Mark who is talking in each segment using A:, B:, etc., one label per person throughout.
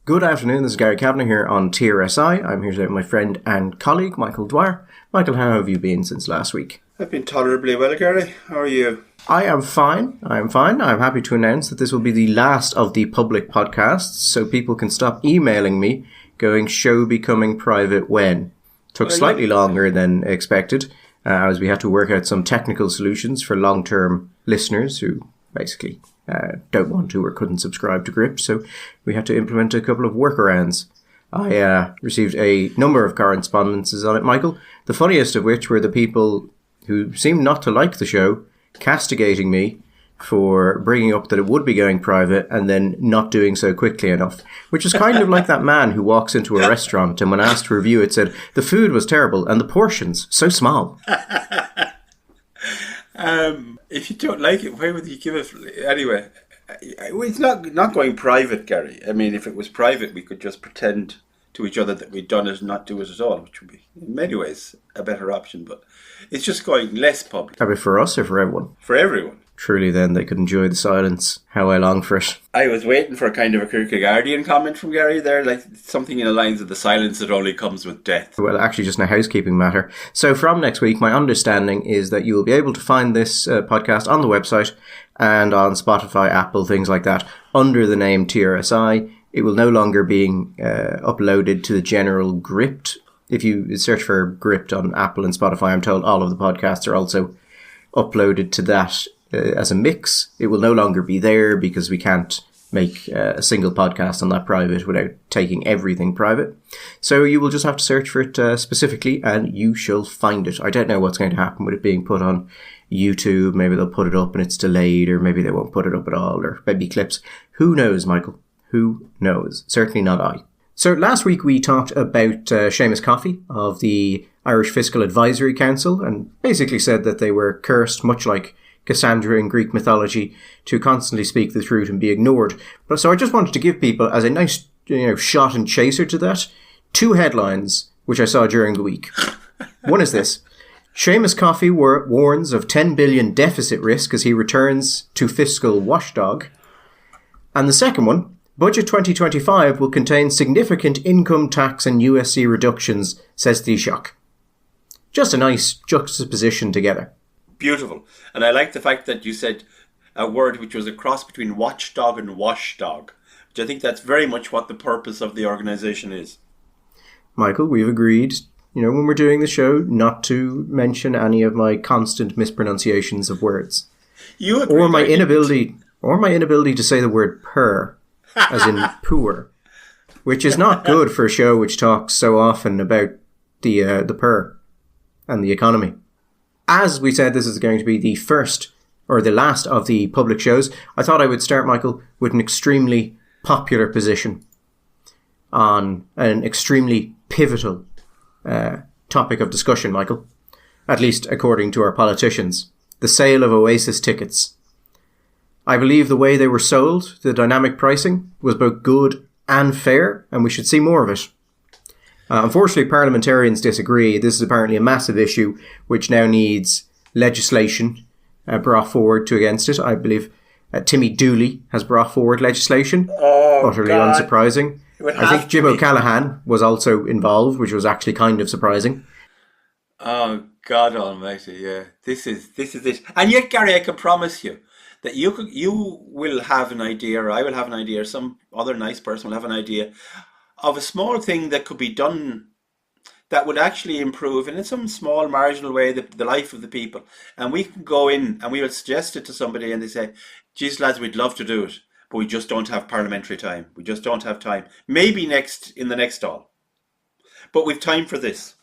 A: Good afternoon, this is Gary Kavanagh here on TRSI. I'm here today with my friend and colleague, Michael Dwyer. Michael, how have you been since last week?
B: I've been tolerably well, Gary. How are you?
A: I am fine. I'm happy to announce that this will be the last of the public podcasts, so people can stop emailing me going, show becoming private when. Took slightly longer than expected, as we had to work out some technical solutions for long-term listeners who basically don't want to or couldn't subscribe to Gript, so we had to implement a couple of workarounds. I received a number of correspondences on it, Michael, the funniest of which were the people who seemed not to like the show castigating me for bringing up that it would be going private and then not doing so quickly enough, which is kind of like that man who walks into a restaurant and when asked to review it said, the food was terrible and the portions so small.
B: If you don't like it, why would you give it? Anyway, it's not going private, Gary. I mean, if it was private, we could just pretend to each other that we'd done it and not do it at all, which would be, in many ways, a better option. But it's just going less public.
A: Are we for us or for everyone?
B: For everyone.
A: Truly, then, they could enjoy the silence. How I long for it.
B: I was waiting for a kind of a Kierkegaardian comment from Gary there, like something in the lines of the silence that only comes with death.
A: Well, actually, just a housekeeping matter. So from next week, my understanding is that you will be able to find this podcast on the website and on Spotify, Apple, things like that, under the name TRSI. It will no longer be uploaded to the general Gript. If you search for Gript on Apple and Spotify, I'm told all of the podcasts are also uploaded to that as a mix. It will no longer be there because we can't make a single podcast on that private without taking everything private. So you will just have to search for it specifically and you shall find it. I don't know what's going to happen with it being put on YouTube. Maybe they'll put it up and it's delayed, or maybe they won't put it up at all, or maybe clips. Who knows, Michael? Who knows? Certainly not I. So last week we talked about Seamus Coffey of the Irish Fiscal Advisory Council and basically said that they were cursed, much like Cassandra in Greek mythology, to constantly speak the truth and be ignored. But so I just wanted to give people, as a nice shot and chaser to that, two headlines which I saw during the week. One is this: Seamus Coffey warns of 10 billion deficit risk as he returns to fiscal watchdog. And the second one: Budget 2025 will contain significant income tax and USC reductions, says Taoiseach. Just a nice juxtaposition together.
B: Beautiful. And I like the fact that you said a word which was a cross between watchdog and washdog, which I think that's very much what the purpose of the organisation is.
A: Michael, we've agreed, when we're doing the show, not to mention any of my constant mispronunciations of words.
B: You agreed,
A: or my inability to say the word purr, as in poor, which is not good for a show which talks so often about the purr and the economy. As we said, this is going to be the first or the last of the public shows. I thought I would start, Michael, with an extremely popular position on an extremely pivotal topic of discussion, Michael, at least according to our politicians: the sale of Oasis tickets. I believe the way they were sold, the dynamic pricing, was both good and fair, and we should see more of it. Unfortunately, parliamentarians disagree. This is apparently a massive issue which now needs legislation brought forward against it. I believe Timmy Dooley has brought forward legislation. Utterly unsurprising. I think Jim O'Callaghan was also involved, which was actually kind of surprising.
B: Oh, God almighty, yeah. This is it. And yet, Gary, I can promise you that you will have an idea, or I will have an idea, or some other nice person will have an idea of a small thing that could be done that would actually improve in some small marginal way the life of the people. And we can go in and we will suggest it to somebody and they say, geez lads, we'd love to do it, but we just don't have parliamentary time. We just don't have time. Maybe in the next all. But we've time for this.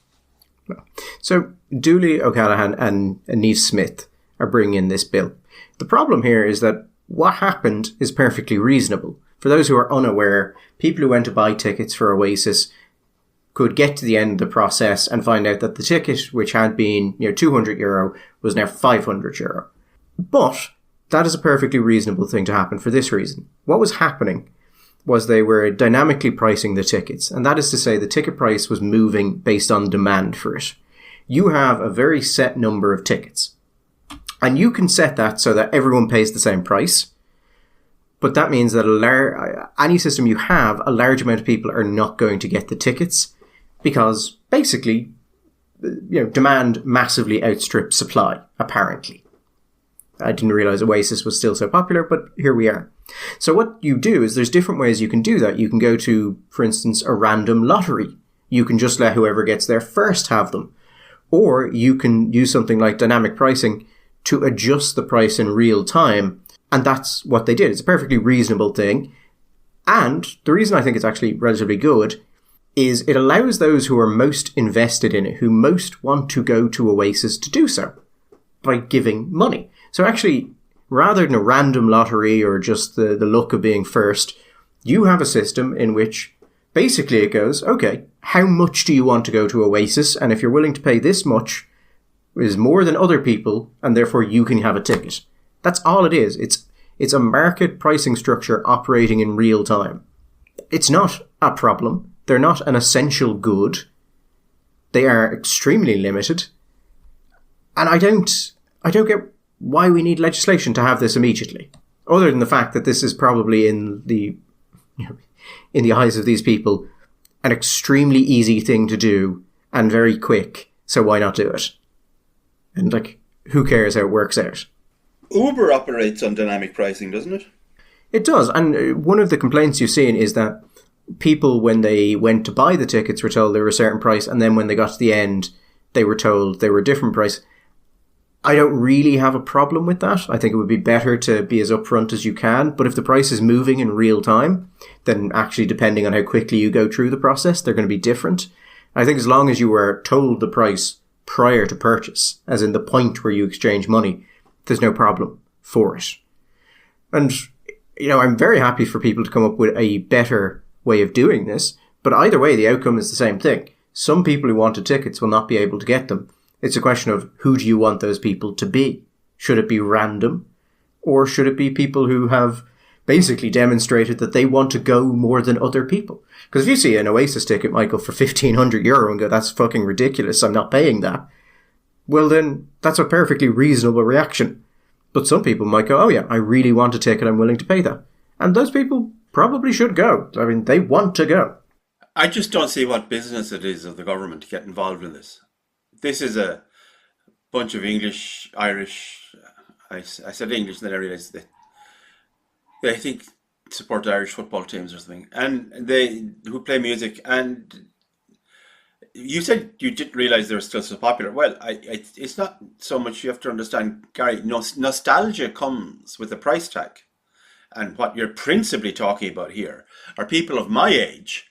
A: So Dooley, O'Callaghan and Niamh Smith are bringing in this bill. The problem here is that what happened is perfectly reasonable. For those who are unaware, people who went to buy tickets for Oasis could get to the end of the process and find out that the ticket, which had been €200, was now €500. But that is a perfectly reasonable thing to happen for this reason. What was happening was they were dynamically pricing the tickets, and that is to say the ticket price was moving based on demand for it. You have a very set number of tickets, and you can set that so that everyone pays the same price. But that means that any system you have, a large amount of people are not going to get the tickets because basically, demand massively outstrips supply, apparently. I didn't realize Oasis was still so popular, but here we are. So what you do is there's different ways you can do that. You can go to, for instance, a random lottery. You can just let whoever gets there first have them. Or you can use something like dynamic pricing to adjust the price in real time. And that's what they did. It's a perfectly reasonable thing. And the reason I think it's actually relatively good is it allows those who are most invested in it, who most want to go to Oasis, to do so by giving money. So actually, rather than a random lottery or just the luck of being first, you have a system in which basically it goes, okay, how much do you want to go to Oasis? And if you're willing to pay this much, is more than other people, and therefore you can have a ticket. That's all it is. It's a market pricing structure operating in real time. It's not a problem. They're not an essential good. They are extremely limited. And I don't get why we need legislation to have this immediately. Other than the fact that this is probably in the eyes of these people an extremely easy thing to do and very quick. So why not do it? And who cares how it works out?
B: Uber operates on dynamic pricing, doesn't it?
A: It does. And one of the complaints you've seen is that people, when they went to buy the tickets, were told they were a certain price, and then when they got to the end, they were told they were a different price. I don't really have a problem with that. I think it would be better to be as upfront as you can. But if the price is moving in real time, then actually, depending on how quickly you go through the process, they're going to be different. I think as long as you were told the price prior to purchase, as in the point where you exchange money, there's no problem for it. And, I'm very happy for people to come up with a better way of doing this. But either way, the outcome is the same thing. Some people who wanted tickets will not be able to get them. It's a question of who do you want those people to be? Should it be random? Or should it be people who have basically demonstrated that they want to go more than other people? Because if you see an Oasis ticket, Michael, for €1,500 and go, that's fucking ridiculous, I'm not paying that. Well, then that's a perfectly reasonable reaction. But some people might go, oh yeah, I really want a ticket, I'm willing to pay that. And those people probably should go. I mean, they want to go.
B: I just don't see what business it is of the government to get involved in this. This is a bunch of English, Irish, I said English and then I realised that they think support the Irish football teams or something, and who play music. And you said you didn't realise they were still so popular. Well, it's not so much, you have to understand, Gary, nostalgia comes with a price tag. And what you're principally talking about here are people of my age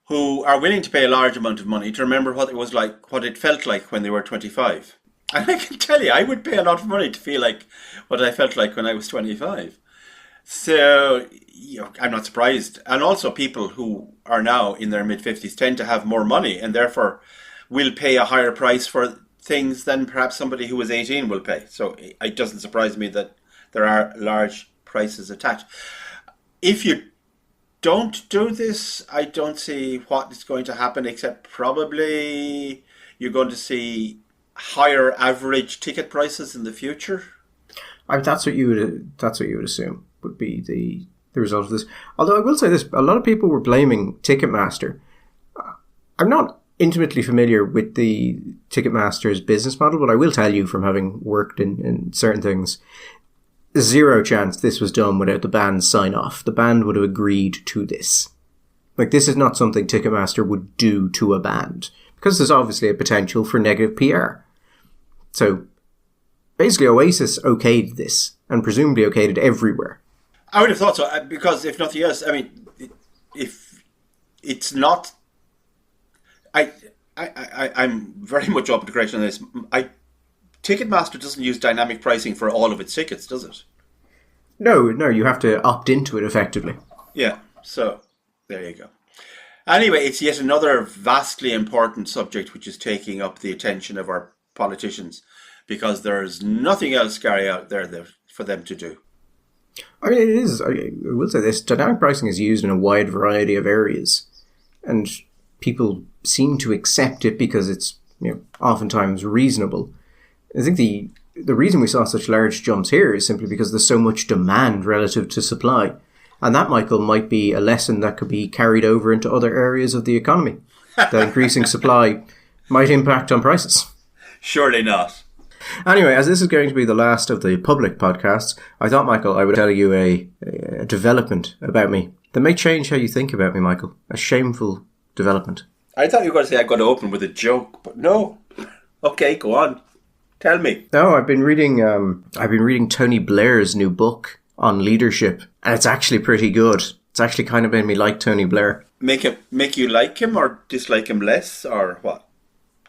B: who are willing to pay a large amount of money to remember what it was like, what it felt like when they were 25. And I can tell you, I would pay a lot of money to feel like what I felt like when I was 25. So, I'm not surprised. And also people who are now in their mid-50s tend to have more money and therefore will pay a higher price for things than perhaps somebody who was 18 will pay. So it doesn't surprise me that there are large prices attached. If you don't do this, I don't see what is going to happen, except probably you're going to see higher average ticket prices in the future.
A: That's what you would assume would be the result of this. Although I will say this, a lot of people were blaming Ticketmaster. I'm not intimately familiar with the Ticketmaster's business model, but I will tell you from having worked in certain things, zero chance this was done without the band's sign off. The band would have agreed to this. This is not something Ticketmaster would do to a band, because there's obviously a potential for negative PR. So basically Oasis okayed this, and presumably okayed it everywhere.
B: I would have thought so, because if nothing else, I mean, if it's not, I'm very much open to correction on this. Ticketmaster doesn't use dynamic pricing for all of its tickets, does it?
A: No, you have to opt into it effectively.
B: Yeah, so there you go. Anyway, it's yet another vastly important subject which is taking up the attention of our politicians, because there's nothing else, Gary, out there for them to do.
A: I mean, it is, I will say this, dynamic pricing is used in a wide variety of areas, and people seem to accept it because it's oftentimes reasonable. I think the the reason we saw such large jumps here is simply because there's so much demand relative to supply. And that, Michael, might be a lesson that could be carried over into other areas of the economy. That increasing supply might impact on prices.
B: Surely not.
A: Anyway, as this is going to be the last of the public podcasts, I thought, Michael, I would tell you a development about me that may change how you think about me, Michael. A shameful development.
B: I thought you were going to say I'm going to open with a joke, but no. Okay, go on. Tell me.
A: No, I've been reading Tony Blair's new book on leadership, and it's actually pretty good. It's actually kind of made me like Tony Blair.
B: Make you like him or dislike him less, or what?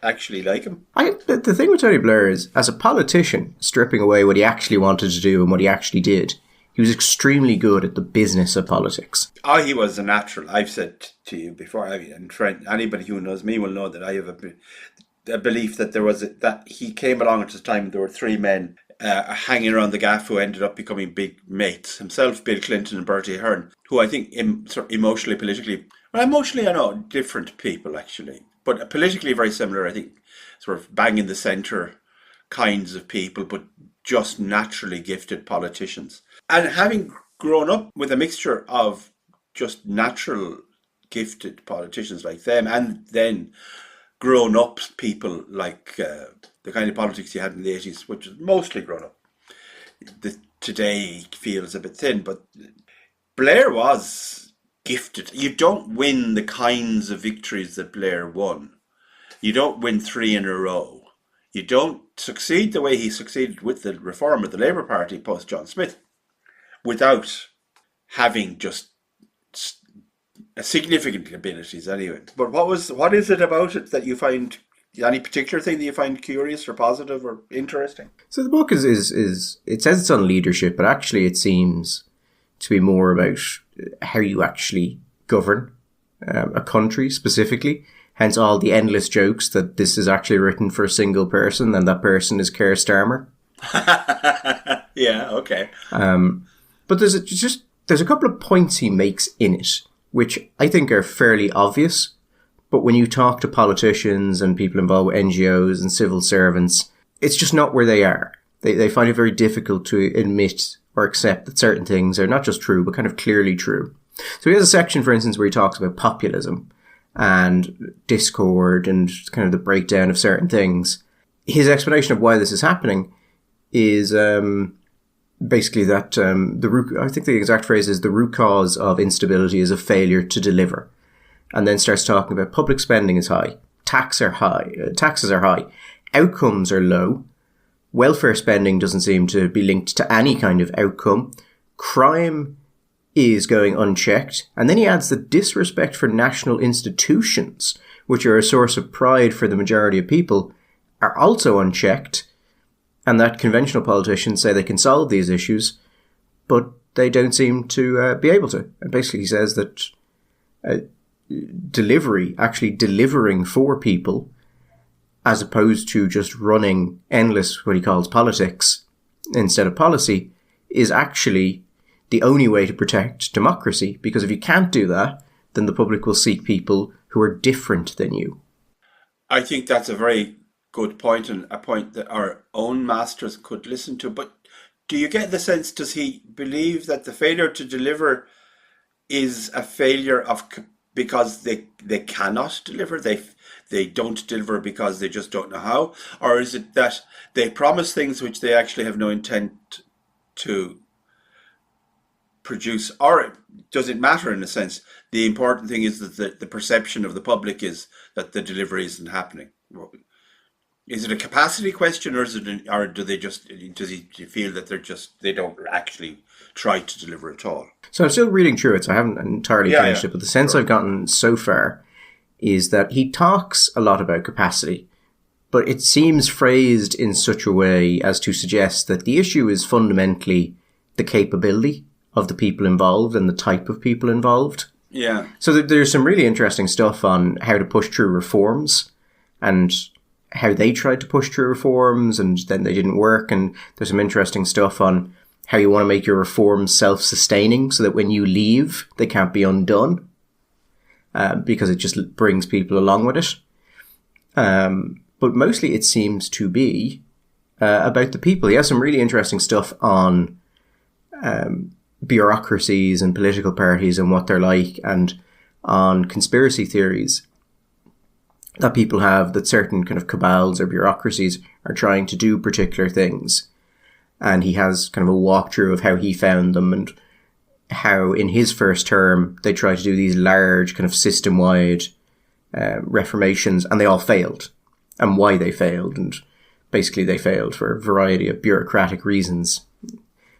B: Actually like him?
A: The thing with Tony Blair is, as a politician, stripping away what he actually wanted to do and what he actually did, he was extremely good at the business of politics.
B: Oh, he was a natural. I've said to you before, and anybody who knows me will know that I have a belief that that he came along at a time there were three men hanging around the gaff who ended up becoming big mates. Himself, Bill Clinton and Bertie Ahern, who I think sort of emotionally, I know, different people actually, but politically very similar. I think sort of bang in the centre kinds of people, but just naturally gifted politicians. And having grown up with a mixture of just natural gifted politicians like them, and then grown up people like the kind of politics you had in the 80s, which is mostly grown up. Today feels a bit thin, but Blair was gifted. You don't win the kinds of victories that Blair won. You don't win 3 in a row. You don't succeed the way he succeeded with the reform of the Labour Party post John Smith without having just significant abilities anyway. But what is it about it that you find, any particular thing that you find curious or positive or interesting?
A: So the book is it says it's on leadership, but actually it seems to be more about how you actually govern a country specifically. Hence all the endless jokes that this is actually written for a single person and that person is Keir Starmer.
B: Yeah, okay.
A: But there's a couple of points he makes in it, which I think are fairly obvious. But when you talk to politicians and people involved with NGOs and civil servants, it's just not where they are. They find it very difficult to admit or accept that certain things are not just true, but kind of clearly true. So he has a section, for instance, where he talks about populism and discord and kind of the breakdown of certain things. His explanation of why this is happening is basically that I think the exact phrase is the root cause of instability is a failure to deliver. And then starts talking about public spending is high, taxes are high, outcomes are low, welfare spending doesn't seem to be linked to any kind of outcome, crime is going unchecked, and then he adds the disrespect for national institutions, which are a source of pride for the majority of people, are also unchecked, and that conventional politicians say they can solve these issues, but they don't seem to be able to. And basically he says that delivering for people, as opposed to just running endless, what he calls politics, instead of policy, is actually the only way to protect democracy. Because if you can't do that, then the public will seek people who are different than you.
B: I think that's a very good point, and a point that our own masters could listen to. But do you get the sense, does he believe that the failure to deliver is a failure because they cannot deliver? They don't deliver because they just don't know how? Or is it that they promise things which they actually have no intent to produce? Or does it matter in a sense? The important thing is that the perception of the public is that the delivery isn't happening. Is it a capacity question, or do you feel that they don't actually try to deliver at all?
A: So I'm still reading through it, so I haven't entirely finished it, but the sense I've gotten so far is that he talks a lot about capacity, but it seems phrased in such a way as to suggest that the issue is fundamentally the capability of the people involved and the type of people involved.
B: Yeah.
A: So there's some really interesting stuff on how to push through reforms and how they tried to push through reforms and then they didn't work. And there's some interesting stuff on how you want to make your reforms self-sustaining so that when you leave, they can't be undone, because it just brings people along with it. But mostly it seems to be about the people. He has some really interesting stuff on bureaucracies and political parties and what they're like, and on conspiracy theories that people have, that certain kind of cabals or bureaucracies are trying to do particular things. And he has kind of a walkthrough of how he found them, and how in his first term they tried to do these large kind of system-wide reformations, and they all failed, and why they failed. And basically they failed for a variety of bureaucratic reasons.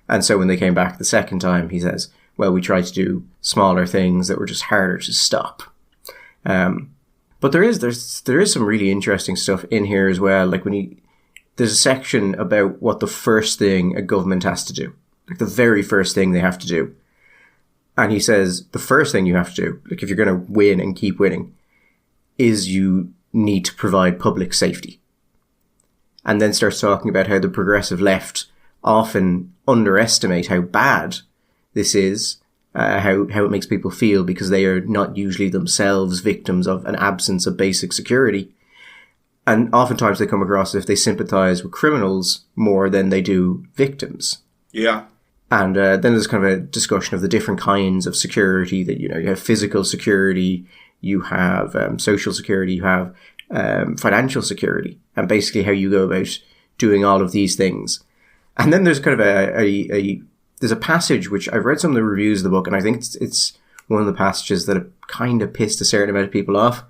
A: And so when they came back the second time, he says, well, we tried to do smaller things that were just harder to stop. But there is some really interesting stuff in here as well. Like there's a section about what the first thing a government has to do, like the very first thing they have to do. And he says the first thing you have to do, like if you're going to win and keep winning, is you need to provide public safety. And then starts talking about how the progressive left often underestimate how bad this is, how it makes people feel, because they are not usually themselves victims of an absence of basic security. And oftentimes they come across as if they sympathise with criminals more than they do victims.
B: Yeah.
A: And then there's kind of a discussion of the different kinds of security that, you have physical security, you have social security, you have financial security, and basically how you go about doing all of these things. And then there's kind of there's a passage which I've read some of the reviews of the book, and I think it's one of the passages that have kind of pissed a certain amount of people off.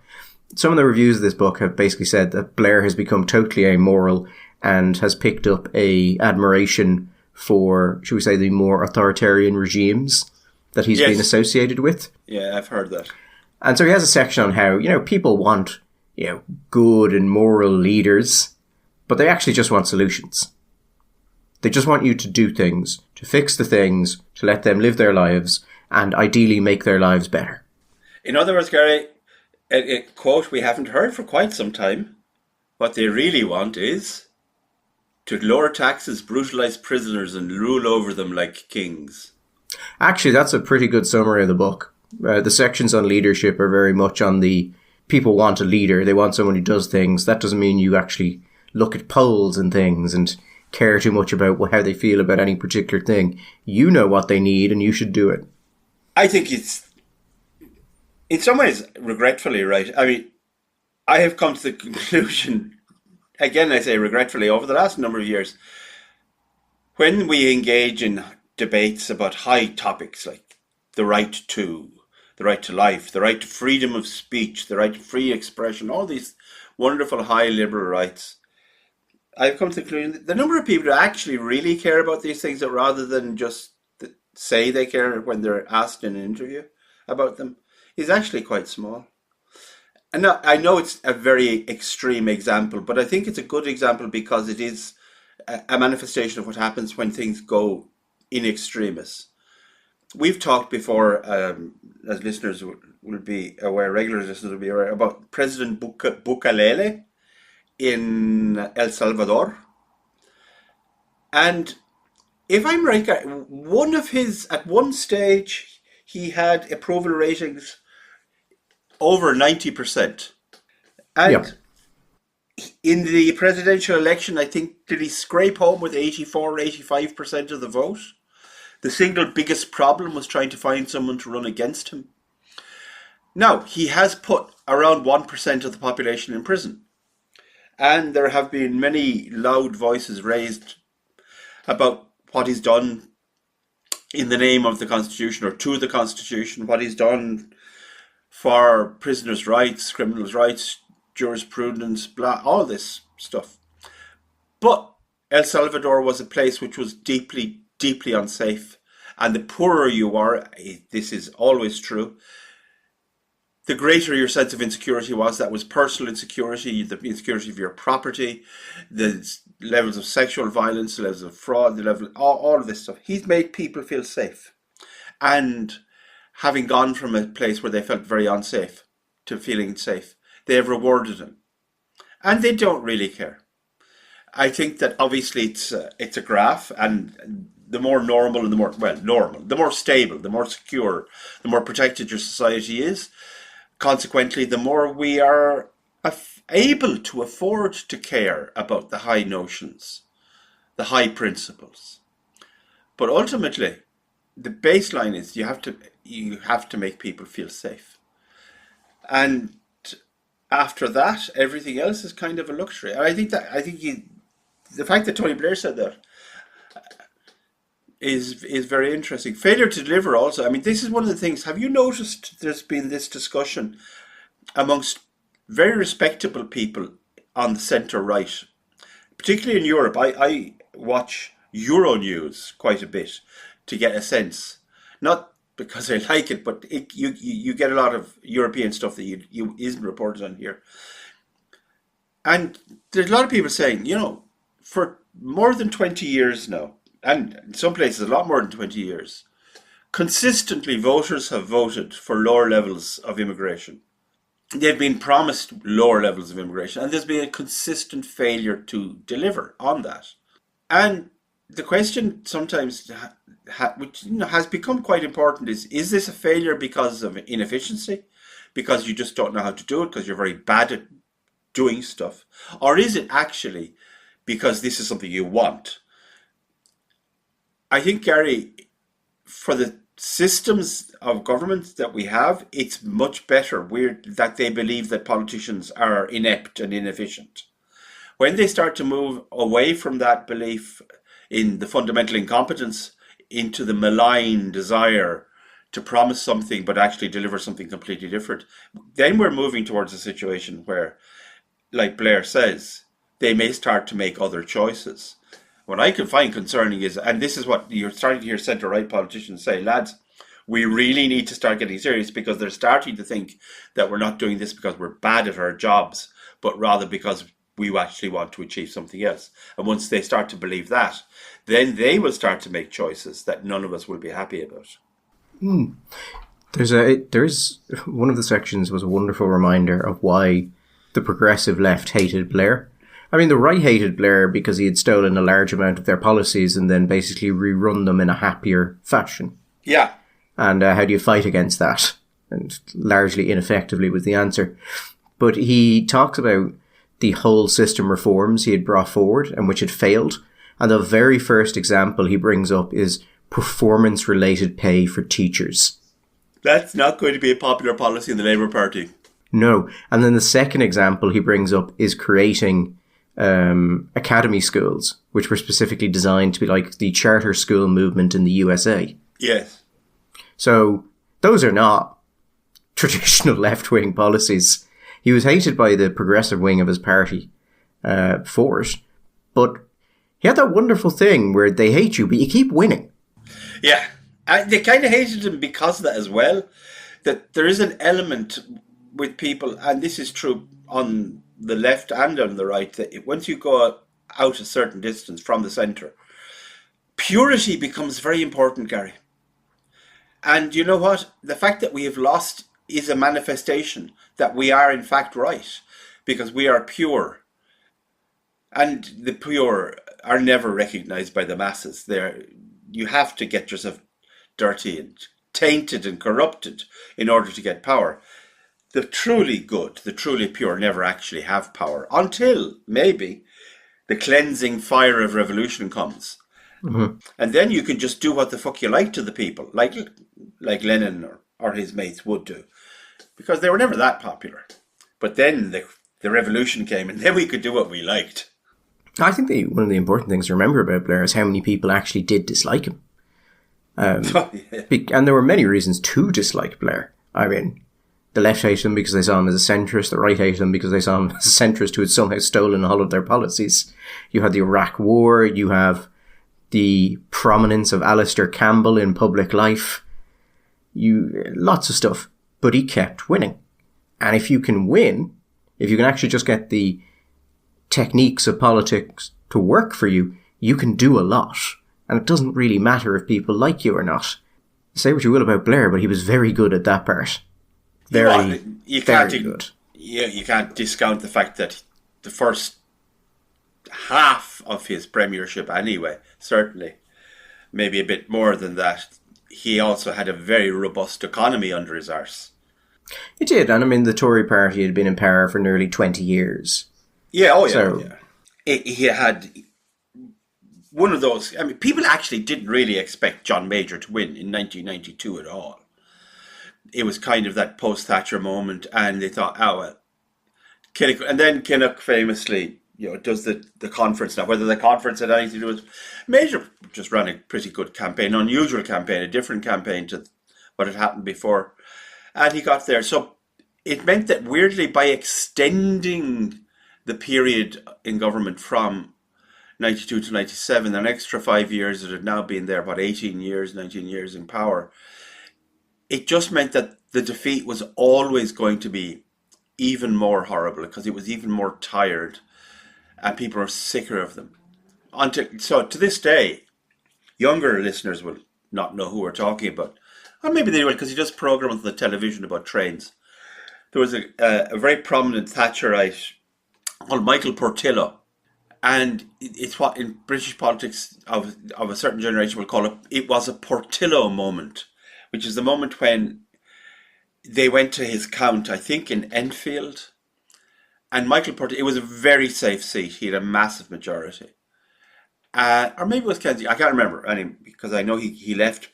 A: Some of the reviews of this book have basically said that Blair has become totally amoral and has picked up a admiration for, should we say, the more authoritarian regimes that he's been associated with.
B: Yeah, I've heard that.
A: And so he has a section on how, people want, good and moral leaders, but they actually just want solutions. They just want you to do things, to fix the things, to let them live their lives, and ideally make their lives better.
B: In other words, Gary, a quote we haven't heard for quite some time, what they really want is to lower taxes, brutalise prisoners, and rule over them like kings.
A: Actually, that's a pretty good summary of the book. The sections on leadership are very much on the people want a leader. They want someone who does things. That doesn't mean you actually look at polls and things and care too much about how they feel about any particular thing. You know what they need and you should do it.
B: I think it's, in some ways, regretfully right. I mean, I have come to the conclusion, again, I say regretfully, over the last number of years, when we engage in debates about high topics like the right to life, the right to freedom of speech, the right to free expression, all these wonderful high liberal rights, I've come to the conclusion that the number of people who actually really care about these things, that rather than just say they care when they're asked in an interview about them, is actually quite small. And I know it's a very extreme example, but I think it's a good example because it is a manifestation of what happens when things go in extremis. We've talked before, as listeners will be aware, regular listeners will be aware, about President Bukele in El Salvador. And if I'm right, at one stage, he had approval ratings over 90%. And in the presidential election, I think, did he scrape home with 84, 85% of the vote? The single biggest problem was trying to find someone to run against him. Now, he has put around 1% of the population in prison. And there have been many loud voices raised about what he's done in the name of the Constitution, or to the Constitution, what he's done for prisoners' rights, criminals' rights, jurisprudence, blah, all this stuff. But El Salvador was a place which was deeply, deeply unsafe. And the poorer you are, this is always true, the greater your sense of insecurity was. That was personal insecurity, the insecurity of your property, the levels of sexual violence, the levels of fraud, all of this stuff. He's made people feel safe. And having gone from a place where they felt very unsafe to feeling safe, they have rewarded him. And they don't really care. I think that obviously it's a graph, and the more normal and the more stable, the more secure, the more protected your society is, consequently, the more we are able to afford to care about the high notions the high principles. But ultimately, the baseline is you have to make people feel safe. And after that, everything else is kind of a luxury. And the fact that Tony Blair said that is very interesting. Failure to deliver also. I mean, this is one of the things. Have you noticed there's been this discussion amongst very respectable people on the centre right, particularly in Europe? I watch Euronews quite a bit to get a sense, not because I like it, but you get a lot of European stuff that you isn't reported on here. And there's a lot of people saying, for more than 20 years now, and in some places a lot more than 20 years, consistently voters have voted for lower levels of immigration. They've been promised lower levels of immigration, and there's been a consistent failure to deliver on that. And the question sometimes, which has become quite important, is this a failure because of inefficiency? Because you just don't know how to do it, because you're very bad at doing stuff? Or is it actually because this is something you want? I think, Gary, for the systems of government that we have, it's much better that they believe that politicians are inept and inefficient. When they start to move away from that belief in the fundamental incompetence into the malign desire to promise something but actually deliver something completely different, then we're moving towards a situation where, like Blair says, they may start to make other choices. What I can find concerning is, and this is what you're starting to hear centre-right politicians say, lads, we really need to start getting serious, because they're starting to think that we're not doing this because we're bad at our jobs, but rather because we actually want to achieve something else. And once they start to believe that, then they will start to make choices that none of us will be happy about.
A: There's one of the sections was a wonderful reminder of why the progressive left hated Blair. I mean, the right hated Blair because he had stolen a large amount of their policies and then basically rerun them in a happier fashion.
B: Yeah.
A: And how do you fight against that? And largely ineffectively was the answer. But he talks about the whole system reforms he had brought forward and which had failed. And the very first example he brings up is performance-related pay for teachers.
B: That's not going to be a popular policy in the Labour Party.
A: No. And then the second example he brings up is creating academy schools, which were specifically designed to be like the charter school movement in the USA.
B: Yes.
A: So those are not traditional left-wing policies. He was hated by the progressive wing of his party for it. But he had that wonderful thing where they hate you, but you keep winning.
B: Yeah. They kind of hated him because of that as well. That there is an element with people, and this is true on the left and on the right, that once you go out a certain distance from the centre, purity becomes very important, Gary. And you know what? The fact that we have lost is a manifestation that we are in fact right, because we are pure. And the pure are never recognised by the masses. You have to get yourself dirty and tainted and corrupted in order to get power. The truly good, the truly pure never actually have power until maybe the cleansing fire of revolution comes. Mm-hmm. And then you can just do what the fuck you like to the people, like Lenin or his mates would do, because they were never that popular. But then the revolution came, and then we could do what we liked.
A: I think one of the important things to remember about Blair is how many people actually did dislike him. And there were many reasons to dislike Blair. I mean, the left hated him because they saw him as a centrist. The right hated him because they saw him as a centrist who had somehow stolen all of their policies. You had the Iraq War. You have the prominence of Alistair Campbell in public life. Lots of stuff. But he kept winning. And if you can win, if you can actually just get the techniques of politics to work for you, you can do a lot. And it doesn't really matter if people like you or not. Say what you will about Blair, but he was very good at that part. Very good.
B: You can't discount the fact that the first half of his premiership anyway, certainly, maybe a bit more than that, he also had a very robust economy under his arse.
A: He did, and I mean, the Tory party had been in power for nearly 20 years.
B: Yeah, oh yeah. So, yeah. He had one of those. I mean, people actually didn't really expect John Major to win in 1992 at all. It was kind of that post-Thatcher moment, and they thought, oh, well, Kinnock. And then Kinnock famously, does the conference now. Whether the conference had anything to do with Major, just ran a pretty good campaign, unusual campaign, a different campaign to what had happened before. And he got there. So it meant that weirdly, by extending the period in government from 92 to 97, an extra 5 years, it had now been there, about 18 years, 19 years in power. It just meant that the defeat was always going to be even more horrible because it was even more tired and people are sicker of them. So to this day, younger listeners will not know who we're talking about. Or maybe they will, because he does programs on the television about trains. There was a very prominent Thatcherite called Michael Portillo. And it's what in British politics of a certain generation will call it was a Portillo moment, which is the moment when they went to his count, I think in Enfield. And Michael Portillo, it was a very safe seat. He had a massive majority. Or maybe it was Kensington. I can't remember. Because I know he left.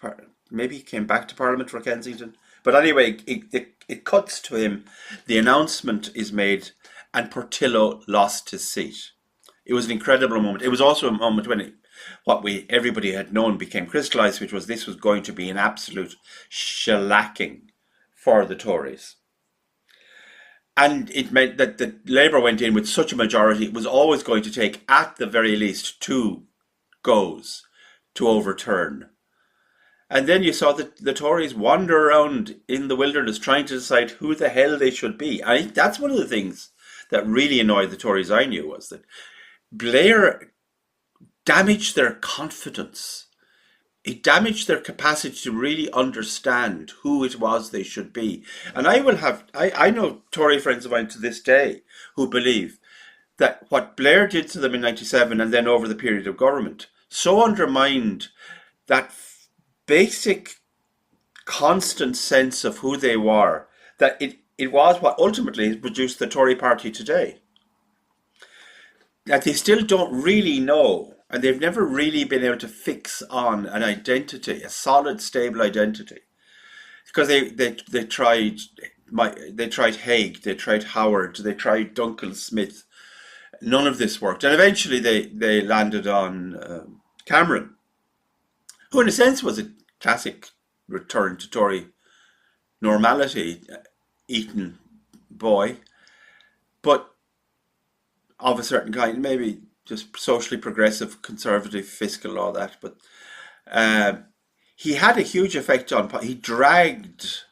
B: Maybe he came back to Parliament for Kensington. But anyway, it cuts to him. The announcement is made and Portillo lost his seat. It was an incredible moment. It was also a moment when everybody had known became crystallised, which was this was going to be an absolute shellacking for the Tories. And it meant that the Labour went in with such a majority, it was always going to take, at the very least, 2 goes to overturn. And then you saw the Tories wander around in the wilderness trying to decide who the hell they should be. I think that's one of the things that really annoyed the Tories I knew, was that Blair damaged their confidence. It damaged their capacity to really understand who it was they should be. And I know Tory friends of mine to this day who believe that what Blair did to them in 97 and then over the period of government so undermined that basic constant sense of who they were, that it was what ultimately produced the Tory party today. That they still don't really know, and they've never really been able to fix on an identity, a solid, stable identity. Because they tried Haig, they tried Howard, they tried Duncan Smith. None of this worked. And eventually they landed on Cameron, who in a sense was a classic return to Tory normality, Eton boy, but of a certain kind, maybe just socially progressive, conservative, fiscal, all that. But he had a huge effect on, he dragged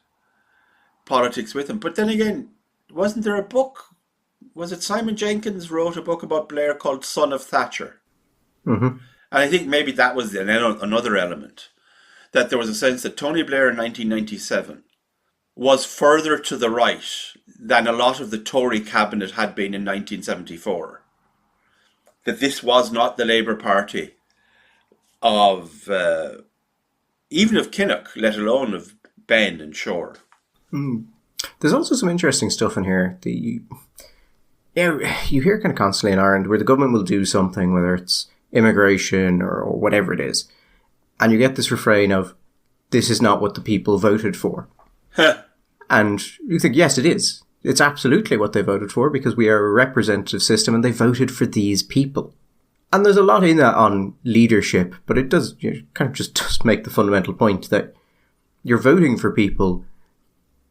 B: politics with him. But then again, wasn't there a book? Was it Simon Jenkins wrote a book about Blair called Son of Thatcher?
A: Mm-hmm.
B: And I think maybe that was another element, that there was a sense that Tony Blair in 1997 was further to the right than a lot of the Tory cabinet had been in 1974. That this was not the Labour Party of, even of Kinnock, let alone of Benn and Shore.
A: Mm. There's also some interesting stuff in here that you hear kind of constantly in Ireland, where the government will do something, whether it's immigration or whatever it is, and you get this refrain of, this is not what the people voted for. And you think, yes, it is. It's absolutely what they voted for, because we are a representative system and they voted for these people. And there's a lot in that on leadership, but it does kind of just make the fundamental point that you're voting for people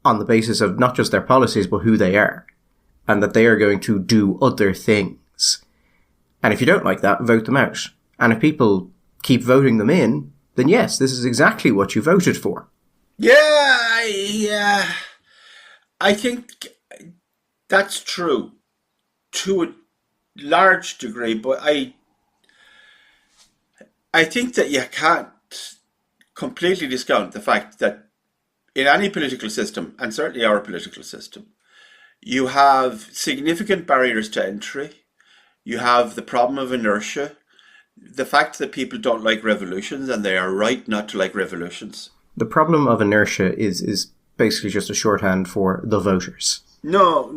A: on the basis of not just their policies, but who they are, and that they are going to do other things. And if you don't like that, vote them out. And if people keep voting them in, then yes, this is exactly what you voted for.
B: Yeah, I think that's true to a large degree, but I think that you can't completely discount the fact that in any political system, and certainly our political system, you have significant barriers to entry. You have the problem of inertia, the fact that people don't like revolutions, and they are right not to like revolutions.
A: The problem of inertia is basically just a shorthand for the voters.
B: No.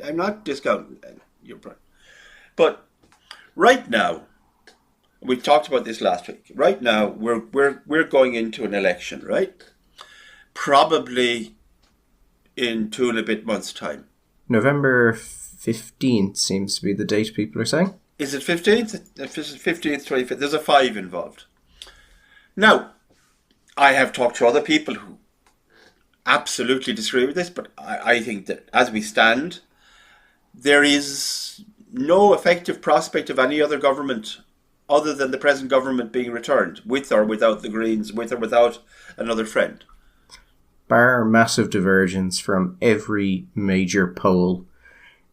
B: I'm not discounting your point. But Right now, we talked about this last week. Right now, we're going into an election, right? Probably in 2 and a bit months' time.
A: November 15th seems to be the date people are saying.
B: Is it 15th? 15th, 25th. There's a 5 involved. Now, I have talked to other people who absolutely disagree with this, but I think that as we stand, there is no effective prospect of any other government other than the present government being returned, with or without the Greens, with or without another friend.
A: Bar massive divergence from every major poll,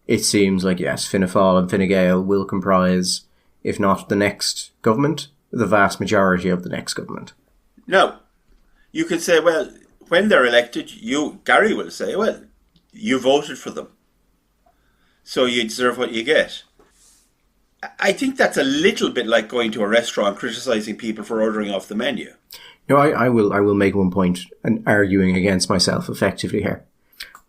A: it seems like, yes, Fianna Fáil and Fine Gael will comprise, if not the next government, the vast majority of the next government.
B: Now, you could say, well, when they're elected, Gary will say, well, you voted for them, so you deserve what you get. I think that's a little bit like going to a restaurant criticising people for ordering off the menu.
A: No, I will make one point and arguing against myself effectively here.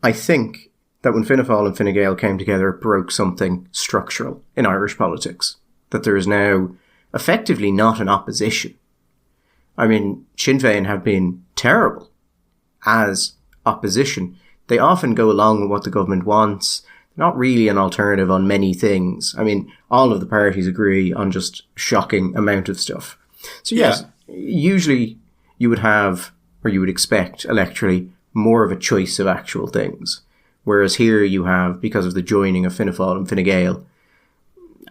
A: I think that when Fianna Fáil and Fine Gael came together, it broke something structural in Irish politics. That there is now effectively not an opposition. I mean, Sinn Féin have been terrible as opposition. They often go along with what the government wants. Not really an alternative on many things. I mean, all of the parties agree on just shocking amount of stuff. So yes, usually you would have, or you would expect electorally, more of a choice of actual things. Whereas here you have, because of the joining of Fianna Fáil and Fine Gael,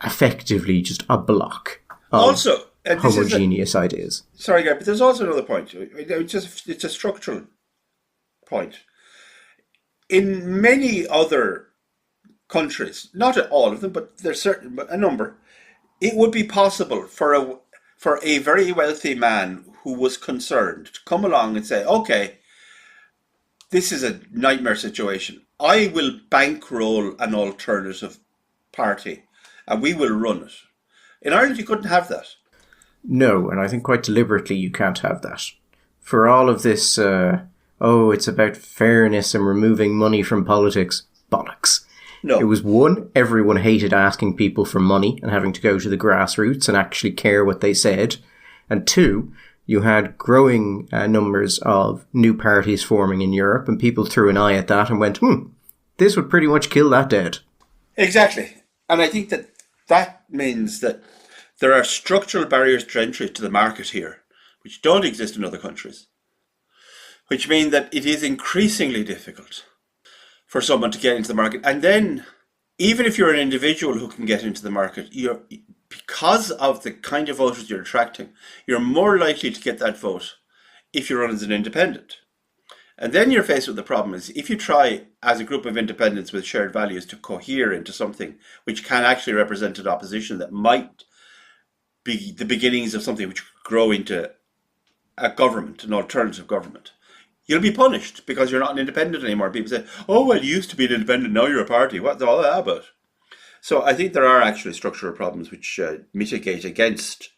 A: effectively just a block of
B: also,
A: homogeneous ideas.
B: Sorry, Gary, but there's also another point. It's a structural point. In many other countries, not all of them, but there's a number, it would be possible for a very wealthy man who was concerned to come along and say, okay, this is a nightmare situation. I will bankroll an alternative party and we will run it. In Ireland, you couldn't have that.
A: No, and I think quite deliberately you can't have that. For all of this, it's about fairness and removing money from politics, bollocks.
B: No.
A: It was one, everyone hated asking people for money and having to go to the grassroots and actually care what they said. And two, you had growing numbers of new parties forming in Europe, and people threw an eye at that and went, this would pretty much kill that dead.
B: Exactly. And I think that means that there are structural barriers to entry to the market here, which don't exist in other countries, which mean that it is increasingly difficult for someone to get into the market. And then, even if you're an individual who can get into the market, because of the kind of voters you're attracting, you're more likely to get that vote if you run as an independent. And then you're faced with the problem is, if you try as a group of independents with shared values to cohere into something which can actually represent an opposition that might be the beginnings of something which could grow into a government, an alternative government, you'll be punished because you're not an independent anymore. People say, oh, well, you used to be an independent, now you're a party. What's all that about? So I think there are actually structural problems which mitigate against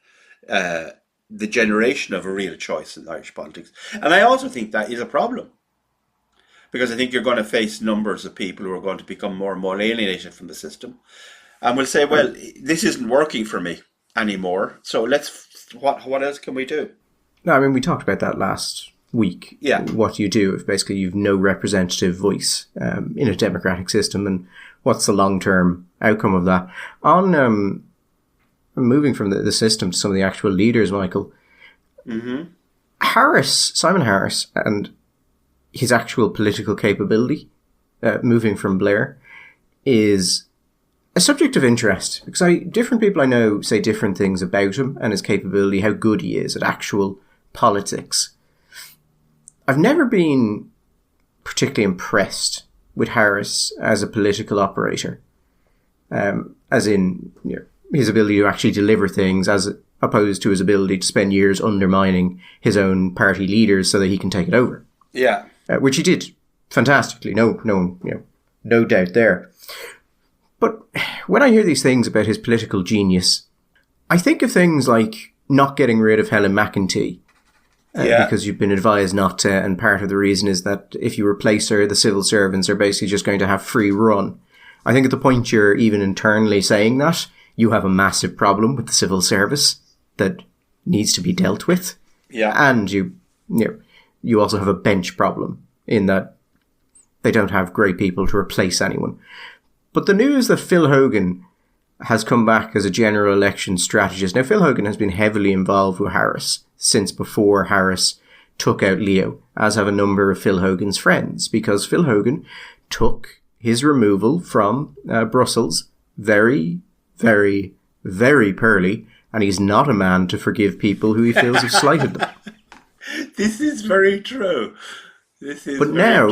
B: the generation of a real choice in Irish politics. And I also think that is a problem, because I think you're going to face numbers of people who are going to become more and more alienated from the system and will say, well, this isn't working for me anymore. So what else can we do?
A: No, I mean, we talked about that last week.
B: Yeah.
A: What do you do if basically you've no representative voice in a democratic system, and what's the long-term outcome of that? On moving from the system to some of the actual leaders, Michael, Simon Harris, and his actual political capability, moving from Blair, is a subject of interest, because different people I know say different things about him and his capability, how good he is at actual politics. I've never been particularly impressed with Harris as a political operator, as in his ability to actually deliver things, as opposed to his ability to spend years undermining his own party leaders so that he can take it over.
B: Yeah,
A: which he did fantastically. No doubt there. But when I hear these things about his political genius, I think of things like not getting rid of Helen McEntee. Because you've been advised not to, and part of the reason is that if you replace her, the civil servants are basically just going to have free run. I think at the point you're even internally saying that, you have a massive problem with the civil service that needs to be dealt with.
B: Yeah.
A: And you also have a bench problem in that they don't have great people to replace anyone. But the news that Phil Hogan has come back as a general election strategist. Now, Phil Hogan has been heavily involved with Harris since before Harris took out Leo, as have a number of Phil Hogan's friends, because Phil Hogan took his removal from Brussels very, very, very poorly, and he's not a man to forgive people who he feels have slighted them.
B: This is very true.
A: But now,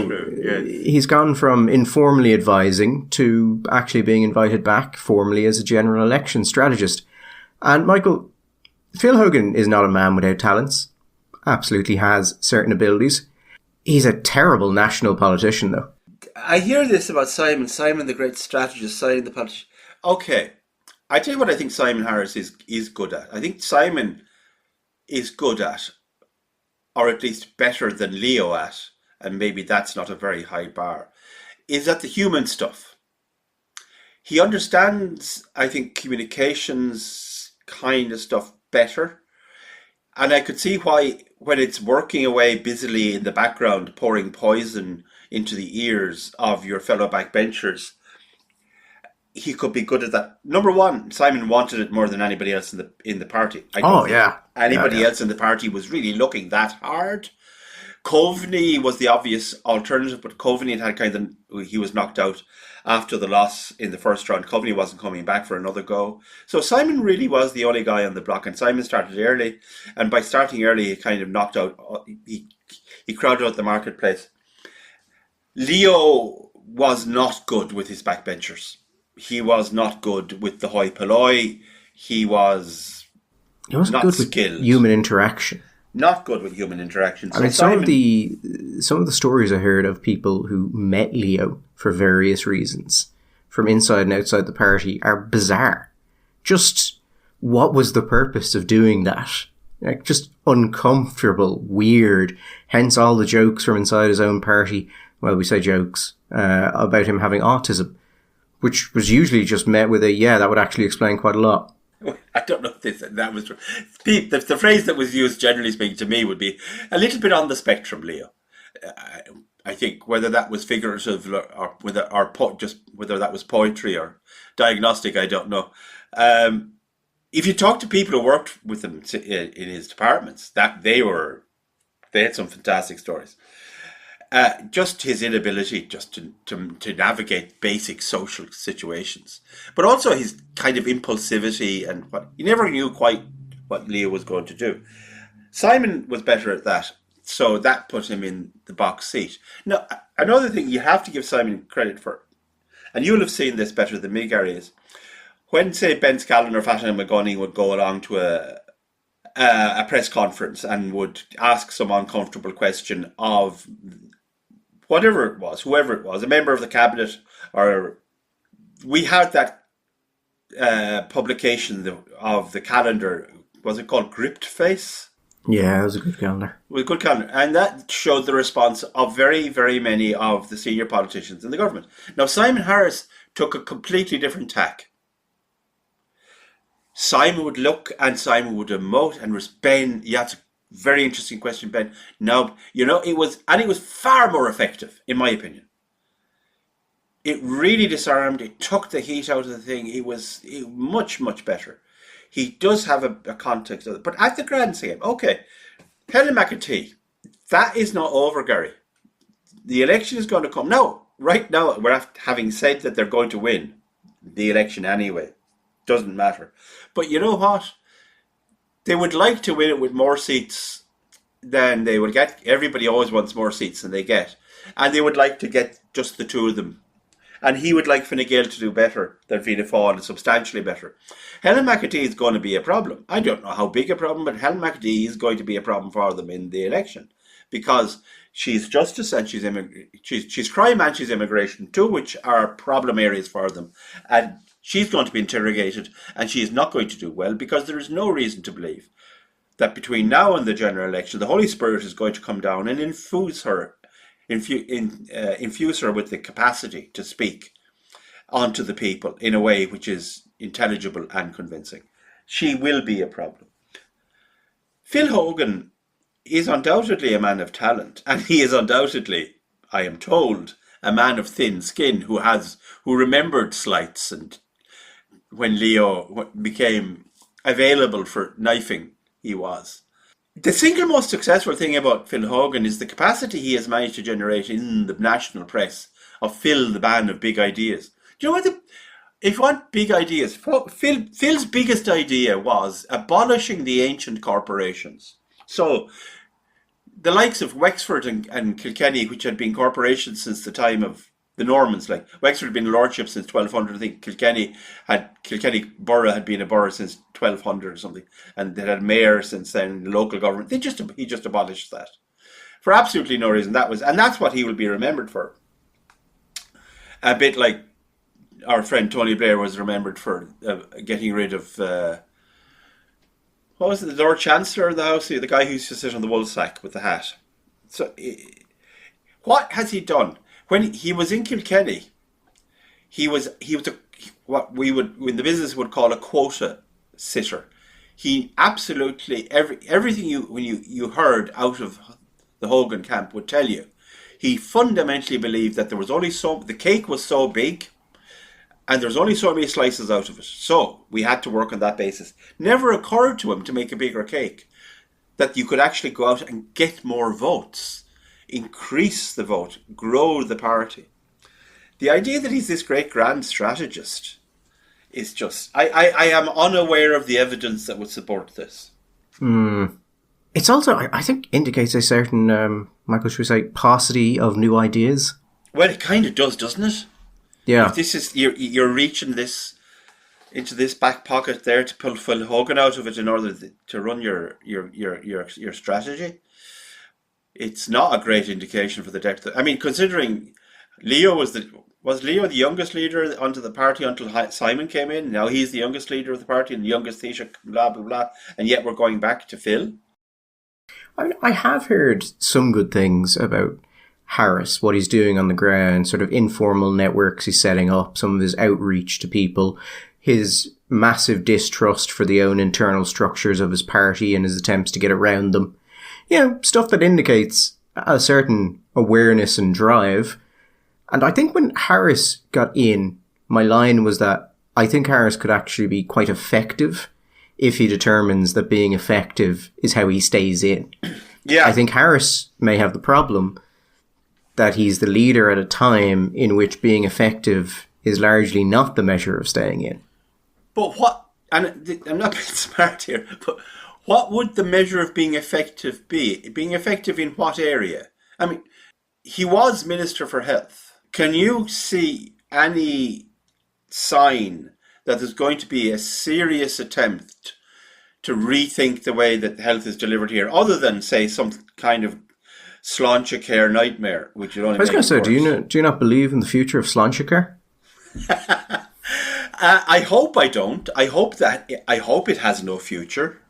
A: he's gone from informally advising to actually being invited back formally as a general election strategist. And Michael, Phil Hogan is not a man without talents. Absolutely has certain abilities. He's a terrible national politician, though.
B: I hear this about Simon the great strategist, Simon the politician. Okay, I tell you what I think Simon Harris is good at. I think Simon is good at, or at least better than Leo at, and maybe that's not a very high bar, is at the human stuff. He understands, I think, communications kind of stuff better. And I could see why, when it's working away busily in the background, pouring poison into the ears of your fellow backbenchers, he could be good at that. Number one, Simon wanted it more than anybody else in the party. I don't think anybody else in the party was really looking that hard. Coveney was the obvious alternative, but Coveney he was knocked out after the loss in the first round. Coveney wasn't coming back for another go. So Simon really was the only guy on the block, and Simon started early, and by starting early, he kind of knocked out, he crowded out the marketplace. Leo was not good with his backbenchers. He was not good with the hoi polloi. He wasn't not
A: good
B: skilled.
A: With human interaction.
B: Not good with human interaction. So
A: I mean, some of the stories I heard of people who met Leo for various reasons, from inside and outside the party, are bizarre. Just what was the purpose of doing that? Like, just uncomfortable, weird. Hence all the jokes from inside his own party. Well, we say jokes about him having autism, which was usually just met with that would actually explain quite a lot.
B: I don't know if that was true. The phrase that was used, generally speaking, to me would be a little bit on the spectrum, Leo. I think whether that was figurative or whether that was poetry or diagnostic, I don't know. If you talk to people who worked with him in his departments, that they had some fantastic stories. Just his inability just to navigate basic social situations, but also his kind of impulsivity and he never knew quite what Leo was going to do. Simon was better at that, so that put him in the box seat. Now, another thing you have to give Simon credit for, and you'll have seen this better than me, Gary, is when, say, Ben Scallon or Fatima McGonaghy would go along to a press conference and would ask some uncomfortable question of whatever it was, whoever it was, a member of the cabinet, or we had that publication of the calendar. Was it called Gript Face?
A: Yeah, it was a good calendar.
B: It was a good calendar. And that showed the response of very, very many of the senior politicians in the government. Now, Simon Harris took a completely different tack. Simon would look and Simon would emote and Ben, that's a very interesting question, Ben. No, it was far more effective, in my opinion. It really disarmed, it took the heat out of the thing. It was much, much better. He does have a context of it. But at the grand scheme, okay, Helen McAtee, that is not over, Gary. The election is going to come. No, right now, we're having said that they're going to win the election anyway. Doesn't matter. But you know what? They would like to win it with more seats than they would get. Everybody always wants more seats than they get. And they would like to get just the two of them. And he would like Fine Gael to do better than Fianna Fáil, and substantially better. Helen McAtee is going to be a problem. I don't know how big a problem, but Helen McAtee is going to be a problem for them in the election. Because she's justice and she's crime and she's immigration, two which are problem areas for them. And she's going to be interrogated, and she is not going to do well, because there is no reason to believe that between now and the general election, the Holy Spirit is going to come down and infuse her with the capacity to speak. onto the people in a way which is intelligible and convincing. She will be a problem. Phil Hogan is undoubtedly a man of talent, and he is undoubtedly, I am told, a man of thin skin who remembered slights and when Leo became available for knifing, he was. The single most successful thing about Phil Hogan is the capacity he has managed to generate in the national press of Phil, the man of big ideas. Do you know what? If you want big ideas, Phil's biggest idea was abolishing the ancient corporations. So the likes of Wexford and Kilkenny, which had been corporations since the time of the Normans, like Wexford had been a lordship since 1200. I think Kilkenny borough had been a borough since 1200 or something, and they had a mayor since then. The local government, he just abolished that for absolutely no reason. That's what he will be remembered for. A bit like our friend Tony Blair was remembered for getting rid of what was it, the Lord Chancellor of the House, the guy who used to sit on the wool sack with the hat. So, what has he done? When he was in Kilkenny, he was what we would in the business would call a quota sitter. He absolutely everything you heard out of the Hogan camp would tell you. He fundamentally believed that the cake was so big, and there's only so many slices out of it. So we had to work on that basis. Never occurred to him to make a bigger cake, that you could actually go out and get more votes, increase the vote, grow the party. The idea that he's this great grand strategist is just, I am unaware of the evidence that would support this.
A: It's also, I think, indicates a certain, Michael, should we say, paucity of new ideas?
B: Well, it kind of does, doesn't it?
A: Yeah.
B: If this is you're reaching this into this back pocket there to pull Phil Hogan out of it in order to run your strategy, it's not a great indication for the depth. I mean, considering Leo was Leo the youngest leader onto the party until Simon came in. Now he's the youngest leader of the party and the youngest Taoiseach, blah blah blah, and yet we're going back to Phil.
A: I have heard some good things about Harris, what he's doing on the ground, sort of informal networks he's setting up, some of his outreach to people, his massive distrust for the own internal structures of his party and his attempts to get around them. You know, stuff that indicates a certain awareness and drive. And I think when Harris got in, my line was that I think Harris could actually be quite effective if he determines that being effective is how he stays in.
B: Yeah.
A: I think Harris may have the problem that he's the leader at a time in which being effective is largely not the measure of staying in.
B: But what, and I'm not being smart here, but what would the measure of being effective be? Being effective in what area? I mean, he was Minister for Health. Can you see any sign that there's going to be a serious attempt to rethink the way that health is delivered here, other than, say, some kind of sláinte care nightmare, which would only.
A: I was going to say, do you not believe in the future of sláinte care?
B: I hope I don't. I hope it has no future,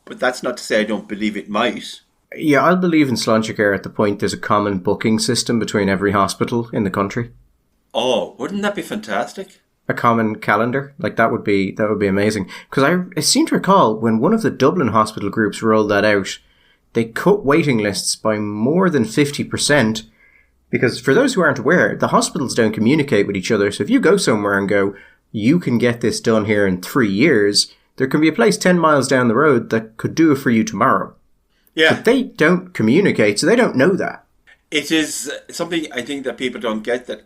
B: but that's not to say I don't believe it might.
A: Yeah, I'll believe in sláinte care at the point there's a common booking system between every hospital in the country.
B: Oh, wouldn't that be fantastic?
A: A common calendar, like that would be amazing. Because I seem to recall when one of the Dublin hospital groups rolled that out, they cut waiting lists by more than 50%. Because for those who aren't aware, the hospitals don't communicate with each other. So if you go somewhere and go, you can get this done here in 3 years, there can be a place 10 miles down the road that could do it for you tomorrow.
B: Yeah.
A: But they don't communicate, so they don't know that.
B: It is something I think that people don't get, that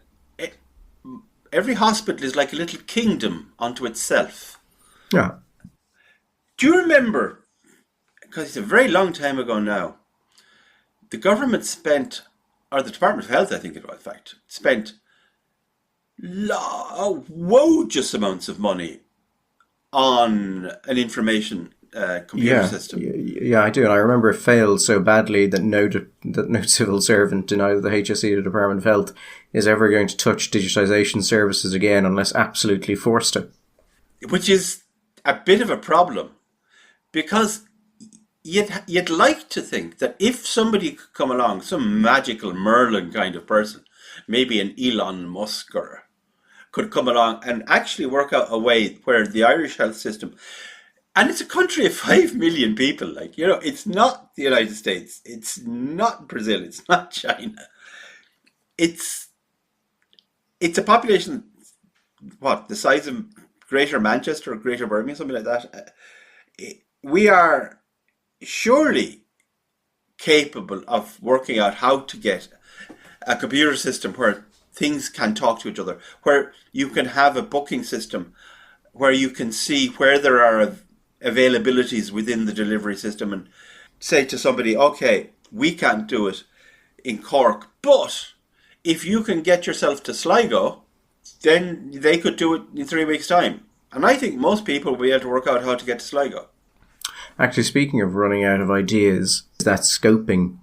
B: every hospital is like a little kingdom unto itself.
A: Yeah.
B: Do you remember, because it's a very long time ago now, the government spent, or the Department of Health, I think it was, in fact, spent wojus amounts of money on an information computer system.
A: Yeah, I do. And I remember it failed so badly that no civil servant in either the HSE or the Department of Health is ever going to touch digitisation services again unless absolutely forced to. Which
B: is a bit of a problem, because you'd like to think that if somebody could come along, some magical Merlin kind of person, maybe an Elon Musk, or could come along and actually work out a way where the Irish health system, and it's a country of 5 million people, like, you know, it's not the United States, it's not Brazil, it's not China. It's a population, what, the size of Greater Manchester or Greater Birmingham, something like that. We are surely capable of working out how to get a computer system where things can talk to each other, where you can have a booking system, where you can see where there are availabilities within the delivery system and say to somebody, okay, we can't do it in Cork, but if you can get yourself to Sligo, then they could do it in 3 weeks' time. And I think most people will be able to work out how to get to Sligo.
A: Actually, speaking of running out of ideas, that scoping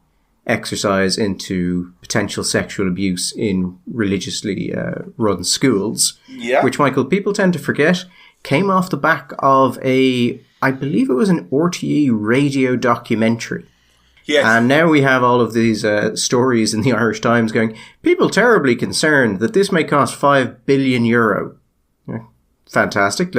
A: exercise into potential sexual abuse in religiously run schools, which, Michael, people tend to forget, came off the back of I believe it was an RTE radio documentary.
B: Yes.
A: And now we have all of these stories in the Irish Times going, people terribly concerned that this may cost €5 billion. Yeah, fantastic.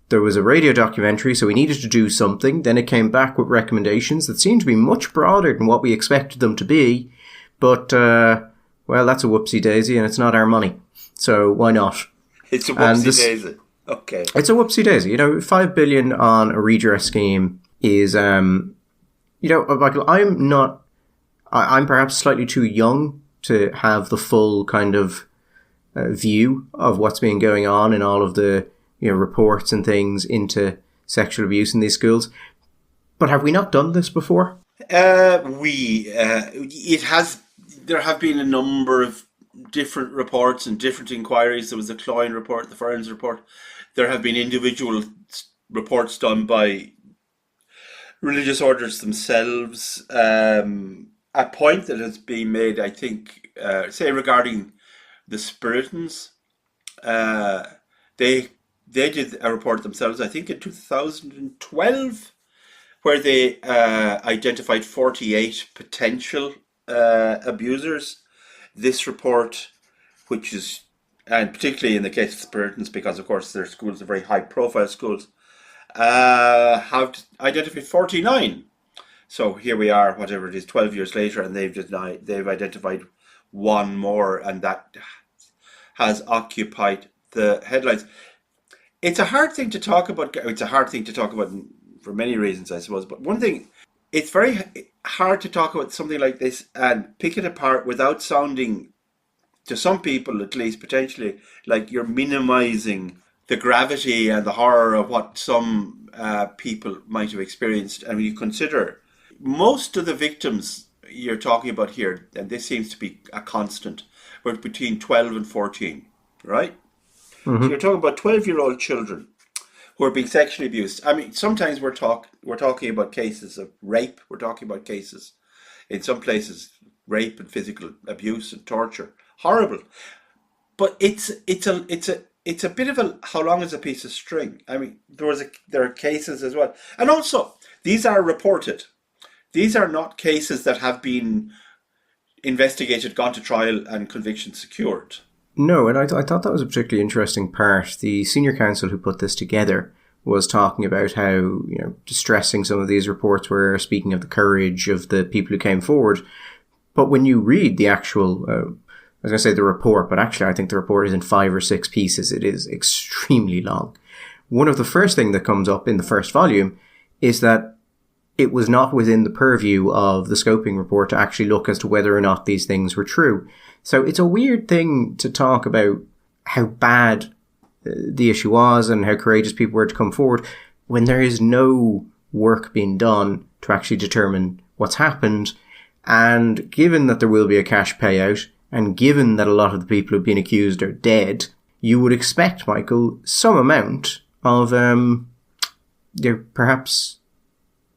A: There was a radio documentary, so we needed to do something. Then it came back with recommendations that seemed to be much broader than what we expected them to be. But, well, that's a whoopsie daisy, and it's not our money. So why not?
B: It's a whoopsie daisy. Okay.
A: It's a whoopsie daisy. You know, $5 billion on a redress scheme is, you know, Michael, I'm perhaps slightly too young to have the full kind of view of what's been going on in all of the, you know, reports and things into sexual abuse in these schools. But have we not done this before?
B: There have been a number of different reports and different inquiries. There was the Cloyne report, the Ferns report. There have been individual reports done by religious orders themselves. A point that has been made, I think, say regarding the Spiritans, they did a report themselves, I think in 2012, where they identified 48 potential abusers. This report, which is, and particularly in the case of Spiritans, because of course their schools are very high profile schools, have identified 49. So here we are, whatever it is, 12 years later, and they've identified one more, and that has occupied the headlines. It's a hard thing to talk about. It's a hard thing to talk about for many reasons, I suppose. But one thing, it's very hard to talk about something like this and pick it apart without sounding, to some people at least, potentially, like you're minimizing the gravity and the horror of what some people might have experienced. And when you consider most of the victims you're talking about here, and this seems to be a constant, were between 12 and 14, right? Mm-hmm. So you're talking about 12-year-old children who are being sexually abused. I mean, sometimes we're talking about cases of rape. We're talking about cases, in some places, rape and physical abuse and torture. Horrible. But it's a bit of a, how long is a piece of string? I mean, there are cases as well. And also, these are reported. These are not cases that have been investigated, gone to trial, and conviction secured.
A: No, and I thought that was a particularly interesting part. The senior counsel who put this together was talking about how, you know, distressing some of these reports were, speaking of the courage of the people who came forward. But when you read the actual, I was going to say the report, but actually I think the report is in 5 or 6 pieces. It is extremely long. One of the first thing that comes up in the first volume is that it was not within the purview of the scoping report to actually look as to whether or not these things were true. So it's a weird thing to talk about how bad the issue was and how courageous people were to come forward when there is no work being done to actually determine what's happened. And given that there will be a cash payout, and given that a lot of the people who've been accused are dead, you would expect, Michael, some amount of perhaps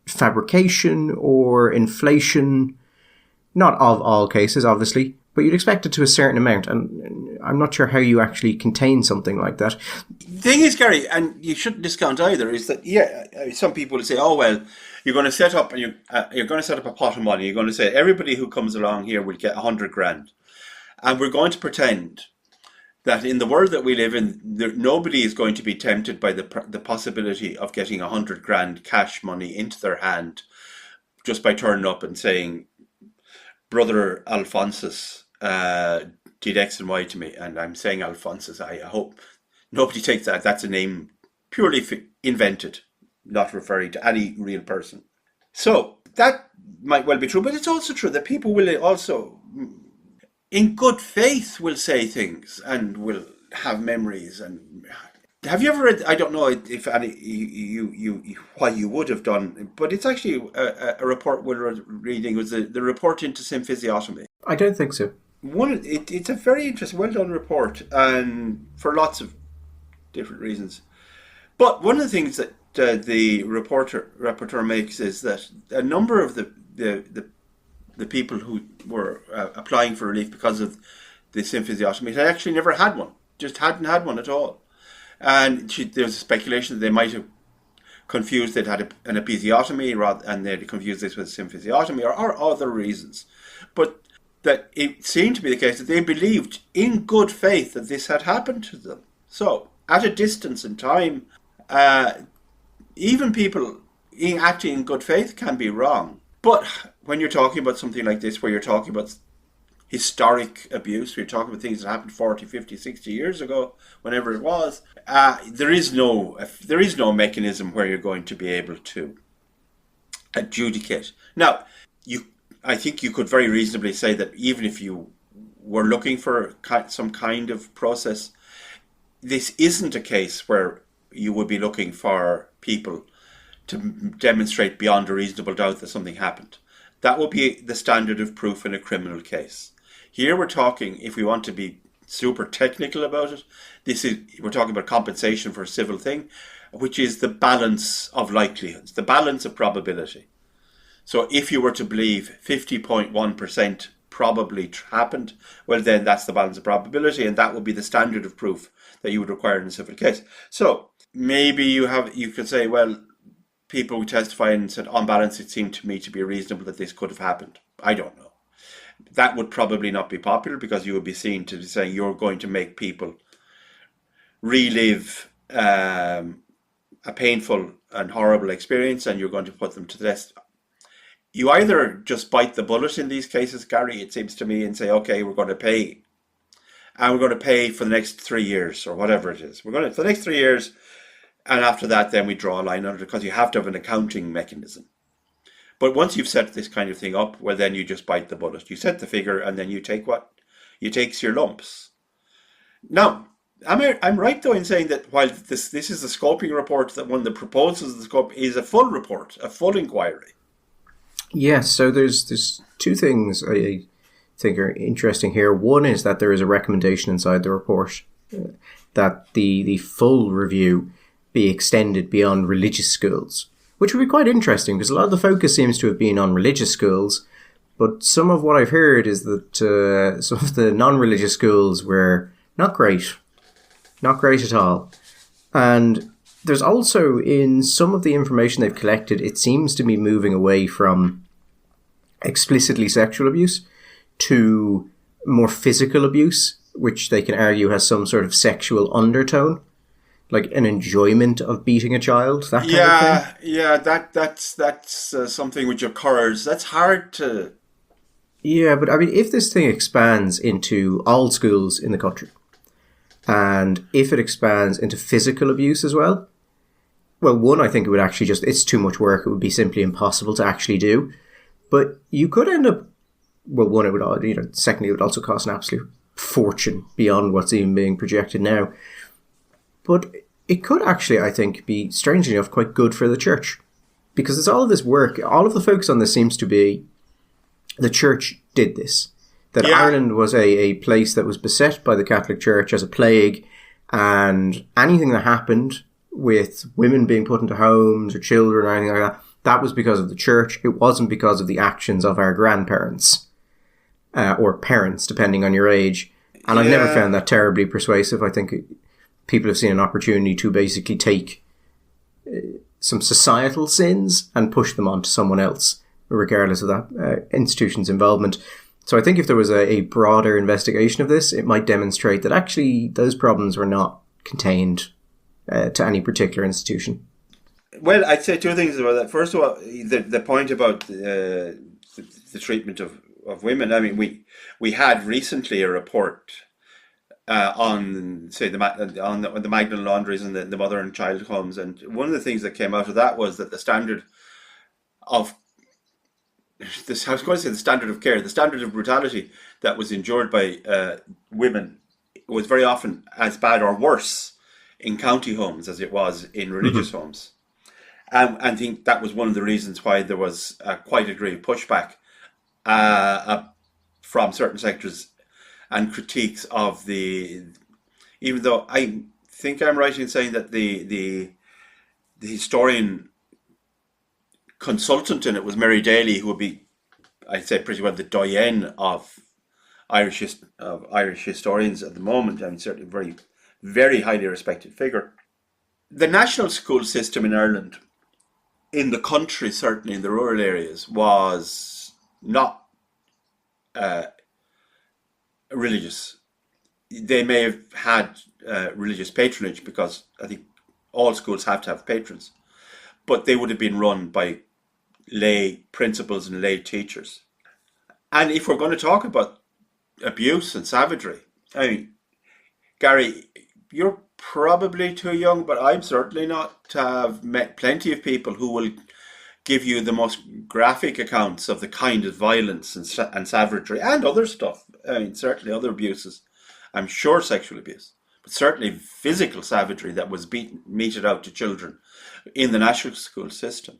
A: fabrication or inflation, not of all cases, obviously, but you'd expect it to a certain amount, and I'm not sure how you actually contain something like that.
B: The thing is, Gary, and you shouldn't discount either, is that, some people will say, oh, well, you're going to set up and you're going to set up a pot of money. You're going to say everybody who comes along here will get 100 grand. And we're going to pretend that in the world that we live in, nobody is going to be tempted by the possibility of getting 100 grand cash money into their hand just by turning up and saying, Brother Alphonsus did X and Y to me. And I'm saying Alphonsus. I hope nobody takes that. That's a name purely invented, not referring to any real person. So that might well be true, but it's also true that people will also, in good faith, will say things and will have memories. And have you ever read? I don't know if any why you would have done, but it's actually a report we're reading. It was the report into symphysiotomy.
A: I don't think so.
B: It's a very interesting, well done report, and for lots of different reasons. But one of the things that the rapporteur makes is that a number of the people who were applying for relief because of the symphysiotomy had actually never had one, just hadn't had one at all. And there was a speculation that they might have confused they'd had an episiotomy and they'd confused this with symphysiotomy or other reasons. But that it seemed to be the case that they believed in good faith that this had happened to them. So, at a distance in time, even people acting in good faith can be wrong. But when you're talking about something like this, where you're talking about historic abuse, we're talking about things that happened 40, 50, 60 years ago, whenever it was, there is no mechanism where you're going to be able to adjudicate. Now, I think you could very reasonably say that even if you were looking for some kind of process, this isn't a case where you would be looking for people to demonstrate beyond a reasonable doubt that something happened. That would be the standard of proof in a criminal case. Here we're talking, if we want to be super technical about it, we're talking about compensation for a civil thing, which is the balance of likelihoods, the balance of probability. So if you were to believe 50.1% probably happened, well then that's the balance of probability, and that would be the standard of proof that you would require in a civil case. So maybe you could say, well, people who testified and said, on balance, it seemed to me to be reasonable that this could have happened. I don't know. That would probably not be popular because you would be seen to be saying you're going to make people relive a painful and horrible experience and you're going to put them to the test. You either just bite the bullet in these cases, Gary, it seems to me, and say, okay, we're going to pay. And we're going to pay for the next 3 years or whatever it is. We're going to, for the next 3 years, and after that, then we draw a line under it because you have to have an accounting mechanism. But once you've set this kind of thing up, well, then you just bite the bullet. You set the figure, and then you take your lumps. Now, I'm right though in saying that while this is the scoping report, that one of the proposals of the scope is a full report, a full inquiry.
A: Yes. So there's two things I think are interesting here. One is that there is a recommendation inside the report that the full review be extended beyond religious schools, which would be quite interesting because a lot of the focus seems to have been on religious schools, but some of what I've heard is that some of the non-religious schools were not great at all. And there's also, in some of the information they've collected, it seems to be moving away from explicitly sexual abuse to more physical abuse, which they can argue has some sort of sexual undertone, like an enjoyment of beating a child, that kind of thing.
B: Yeah, that's something which occurs. That's hard to...
A: Yeah, but I mean, if this thing expands into all schools in the country, and if it expands into physical abuse as well, well, one, I think it would actually just, it's too much work. It would be simply impossible to actually do. But you could end up, well, one, it would, secondly, it would also cost an absolute fortune beyond what's even being projected now. But it could actually, I think, be, strangely enough, quite good for the church. Because it's all of this work, all of the focus on this seems to be the church did this. That Ireland was a place that was beset by the Catholic Church as a plague, and anything that happened with women being put into homes or children or anything like that, that was because of the church. It wasn't because of the actions of our grandparents or parents, depending on your age. And I've never found that terribly persuasive. I think people have seen an opportunity to basically take some societal sins and push them onto someone else, regardless of that institution's involvement. So I think if there was a broader investigation of this, it might demonstrate that actually those problems were not contained to any particular institution.
B: Well, I'd say two things about that. First of all, the point about the treatment of women. I mean, we had recently a report on, say, the Magdalen laundries and the mother and child homes, and one of the things that came out of that was that the standard of this, I was going to say the standard of care, the standard of brutality that was endured by women was very often as bad or worse in county homes as it was in religious homes. And I think that was one of the reasons why there was quite a degree of pushback from certain sectors and critiques of even though I think I'm right in saying that the historian consultant in it was Mary Daly, who would be, I'd say, pretty well the doyenne of Irish historians at the moment. I mean, certainly very, very highly respected figure. The national school system in Ireland, in the country, certainly in the rural areas, was not religious. They may have had religious patronage, because I think all schools have to have patrons, but they would have been run by lay principals and lay teachers. And if we're going to talk about abuse and savagery, I mean, Gary, you're probably too young, but I'm certainly not, to have met plenty of people who will give you the most graphic accounts of the kind of violence and savagery and other stuff. I mean, certainly other abuses. I'm sure sexual abuse, but certainly physical savagery that was meted out to children in the national school system.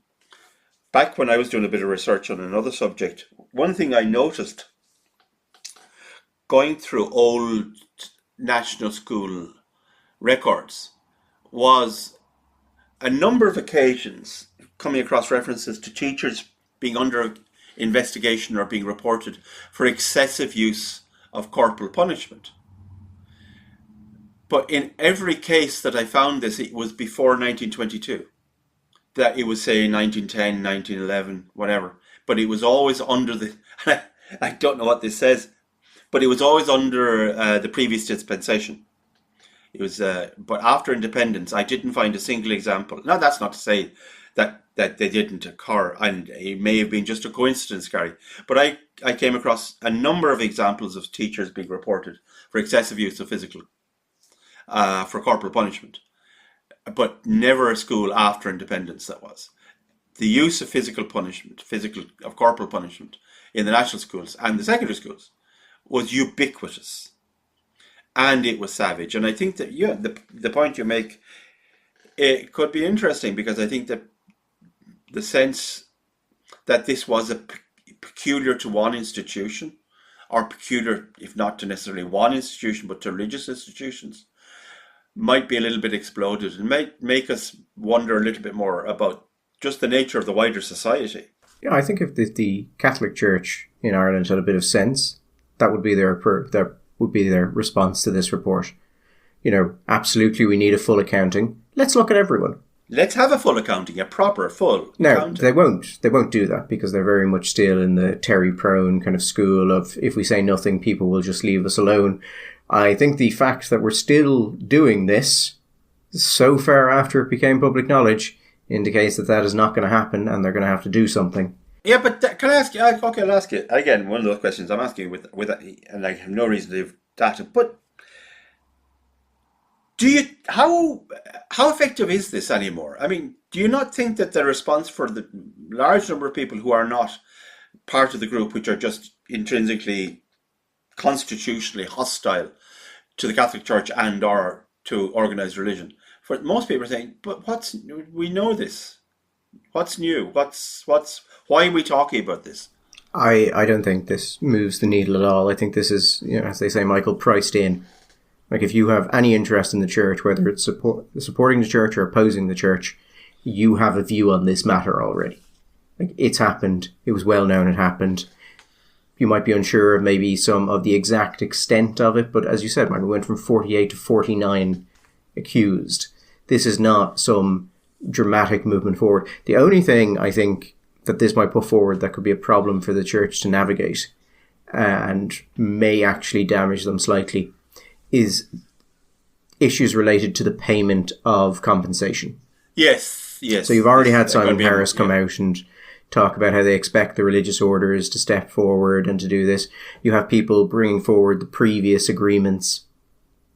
B: Back when I was doing a bit of research on another subject, one thing I noticed going through old national school records was a number of occasions coming across references to teachers being under investigation or being reported for excessive use of corporal punishment. But in every case that I found this, it was before 1922. That it was, say, 1910, 1911, whatever. But it was always under the, I don't know what this says, but it was always under the previous dispensation. It was, but after independence, I didn't find a single example. Now, that's not to say that they didn't occur, and it may have been just a coincidence, Gary. But I came across a number of examples of teachers being reported for excessive use of physical, for corporal punishment. But never a school after independence that was. The use of physical punishment, of corporal punishment in the national schools and the secondary schools was ubiquitous. And it was savage. And I think that, yeah, the point you make, it could be interesting, because I think that the sense that this was a peculiar to one institution, or peculiar, if not to necessarily one institution, but to religious institutions, might be a little bit exploded, and might make us wonder a little bit more about just the nature of the wider society.
A: Yeah, I think if the Catholic Church in Ireland had a bit of sense, that would be their response to this report. You know, absolutely, we need a full accounting. Let's look at everyone.
B: Let's have a full accounting, a proper full accounting.
A: They won't do that, because they're very much still in the Terry Prone kind of school of, if we say nothing, people will just leave us alone. I think the fact that we're still doing this so far after it became public knowledge indicates that is not going to happen, and they're going to have to do something.
B: Yeah, but can I ask you? Okay, I'll ask you again. One of those questions I'm asking you with, and I have no reason to give data. But how effective is this anymore? I mean, do you not think that the response for the large number of people who are not part of the group, which are just intrinsically, constitutionally hostile to the Catholic Church and or to organised religion, for most people are saying, but we know this. What's new? Why are we talking about this?
A: I don't think this moves the needle at all. I think this is, as they say, Michael, priced in. Like, if you have any interest in the church, whether it's supporting the church or opposing the church, you have a view on this matter already. Like, it's happened. It was well known it happened. You might be unsure of maybe some of the exact extent of it, but as you said, Michael, we went from 48 to 49 accused. This is not some dramatic movement forward. The only thing I think that this might put forward that could be a problem for the church to navigate, and may actually damage them slightly, is issues related to the payment of compensation.
B: Yes.
A: So you've already had Simon Harris come out and talk about how they expect the religious orders to step forward and to do this. You have people bringing forward the previous agreements,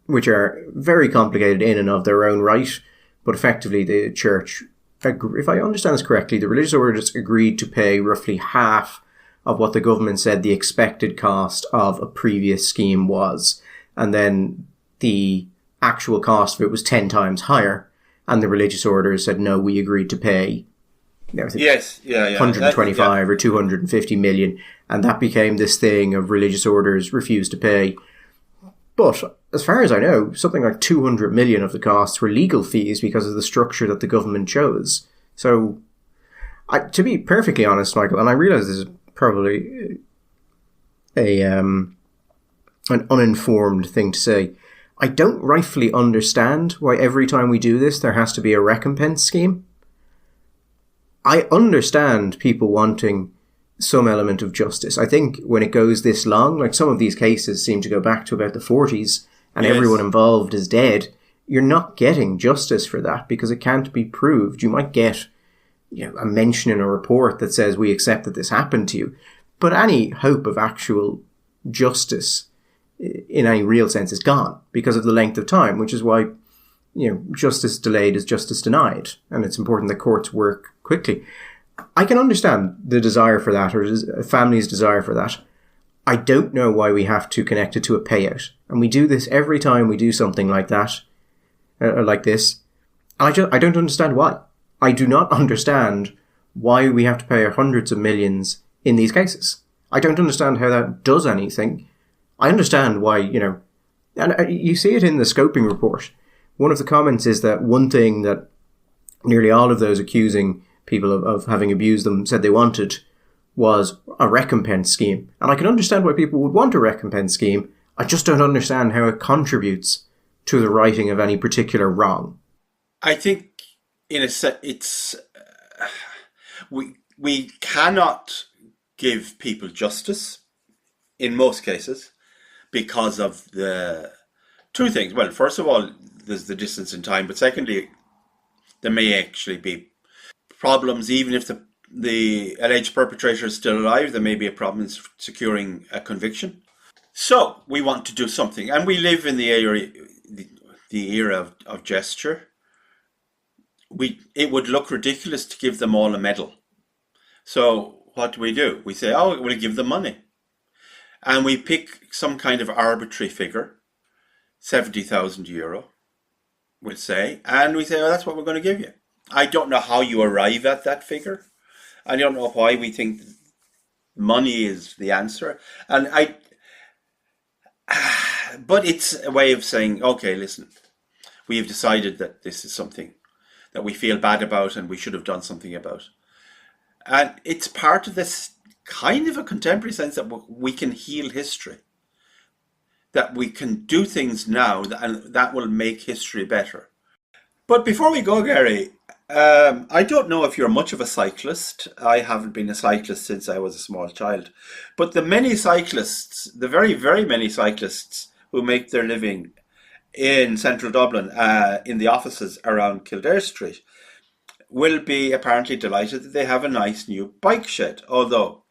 A: which are very complicated in and of their own right, but effectively the church, if I understand this correctly, the religious orders agreed to pay roughly half of what the government said the expected cost of a previous scheme was. And then the actual cost of it was 10 times higher. And the religious orders said, no, we agreed to pay 125 or 250 million. And that became this thing of religious orders refused to pay. But as far as I know, something like 200 million of the costs were legal fees because of the structure that the government chose. So, to be perfectly honest, Michael, and I realise this is probably an uninformed thing to say, I don't rightfully understand why every time we do this there has to be a recompense scheme. I understand people wanting some element of justice. I think when it goes this long, like some of these cases seem to go back to about the 40s and everyone involved is dead, you're not getting justice for that because it can't be proved. You might get a mention in a report that says we accept that this happened to you, but any hope of actual justice in any real sense is gone because of the length of time, which is why justice delayed is justice denied, and it's important that courts work quickly. I can understand the desire for that, or a family's desire for that. I don't know why we have to connect it to a payout, and we do this every time we do something like that, like this. I don't understand why. I do not understand why we have to pay hundreds of millions in these cases. I don't understand how that does anything. I understand why, and you see it in the scoping report. One of the comments is that one thing that nearly all of those accusing people of having abused them said they wanted was a recompense scheme. And I can understand why people would want a recompense scheme. I just don't understand how it contributes to the righting of any particular wrong.
B: I think in a sense, it's we cannot give people justice in most cases because of the two things. Well, first of all, there's the distance in time, but secondly, there may actually be problems even if the alleged perpetrator is still alive. There may be a problem in securing a conviction. So we want to do something, and we live in the era of gesture. It would look ridiculous to give them all a medal. So what do? We say, we'll give them money. And we pick some kind of arbitrary figure, €70,000, we'll say, and we say, that's what we're going to give you. I don't know how you arrive at that figure. I don't know why we think money is the answer. But it's a way of saying, okay, listen, we have decided that this is something that we feel bad about and we should have done something about. And it's part of this kind of a contemporary sense that we can heal history, that we can do things now and that will make history better. But before we go, Gary, I don't know if you're much of a cyclist. I haven't been a cyclist since I was a small child. But the many cyclists, the very, very many cyclists who make their living in central Dublin, in the offices around Kildare Street, will be apparently delighted that they have a nice new bike shed. Although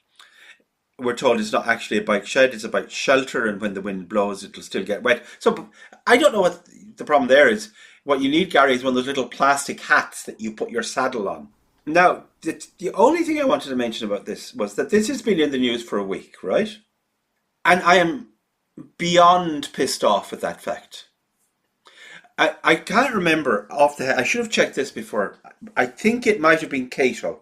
B: we're told it's not actually a bike shed, it's a bike shelter, and when the wind blows, it'll still get wet. So I don't know what the problem there is. What you need, Gary, is one of those little plastic hats that you put your saddle on. Now, the only thing I wanted to mention about this was that this has been in the news for a week, right? And I am beyond pissed off at that fact. I can't remember off the head. I should have checked this before. I think it might have been Cato.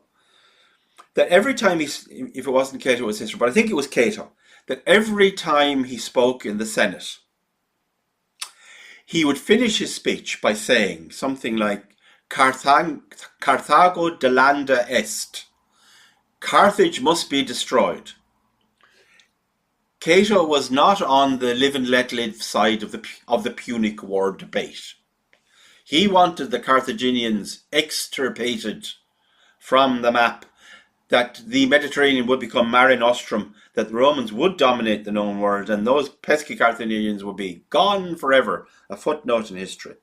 B: That every time if it wasn't Cato, it was history, but I think it was Cato, that every time he spoke in the Senate, he would finish his speech by saying something like, Carthago delanda est. Carthage must be destroyed. Cato was not on the live and let live side of the Punic War debate. He wanted the Carthaginians extirpated from the map that the Mediterranean would become Mare Nostrum, that the Romans would dominate the known world, and those pesky Carthaginians would be gone forever, a footnote in history.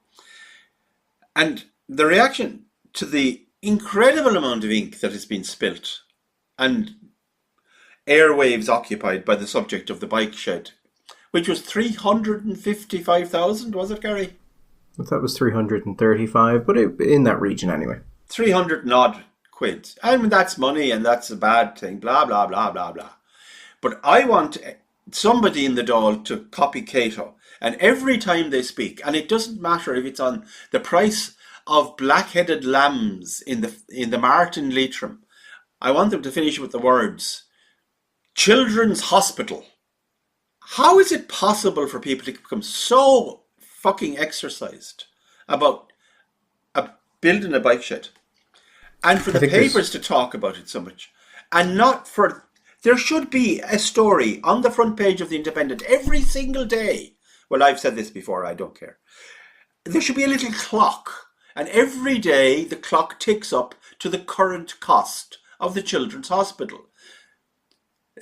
B: And the reaction to the incredible amount of ink that has been spilt and airwaves occupied by the subject of the bike shed, which was 355,000, was it, Gary?
A: I thought it was 335, but in that region anyway.
B: 300 and odd quid. I mean, that's money and that's a bad thing, blah, blah, blah, blah, blah. But I want somebody in the Dáil to copy Cato, and every time they speak, and it doesn't matter if it's on the price of black-headed lambs in the Martin Leitrim, I want them to finish with the words, Children's Hospital. How is it possible for people to become so fucking exercised about building a bike shed, and for the papers to talk about it so much, and not for... There should be a story on the front page of The Independent every single day. Well, I've said this before, I don't care. There should be a little clock, and every day the clock ticks up to the current cost of the Children's Hospital.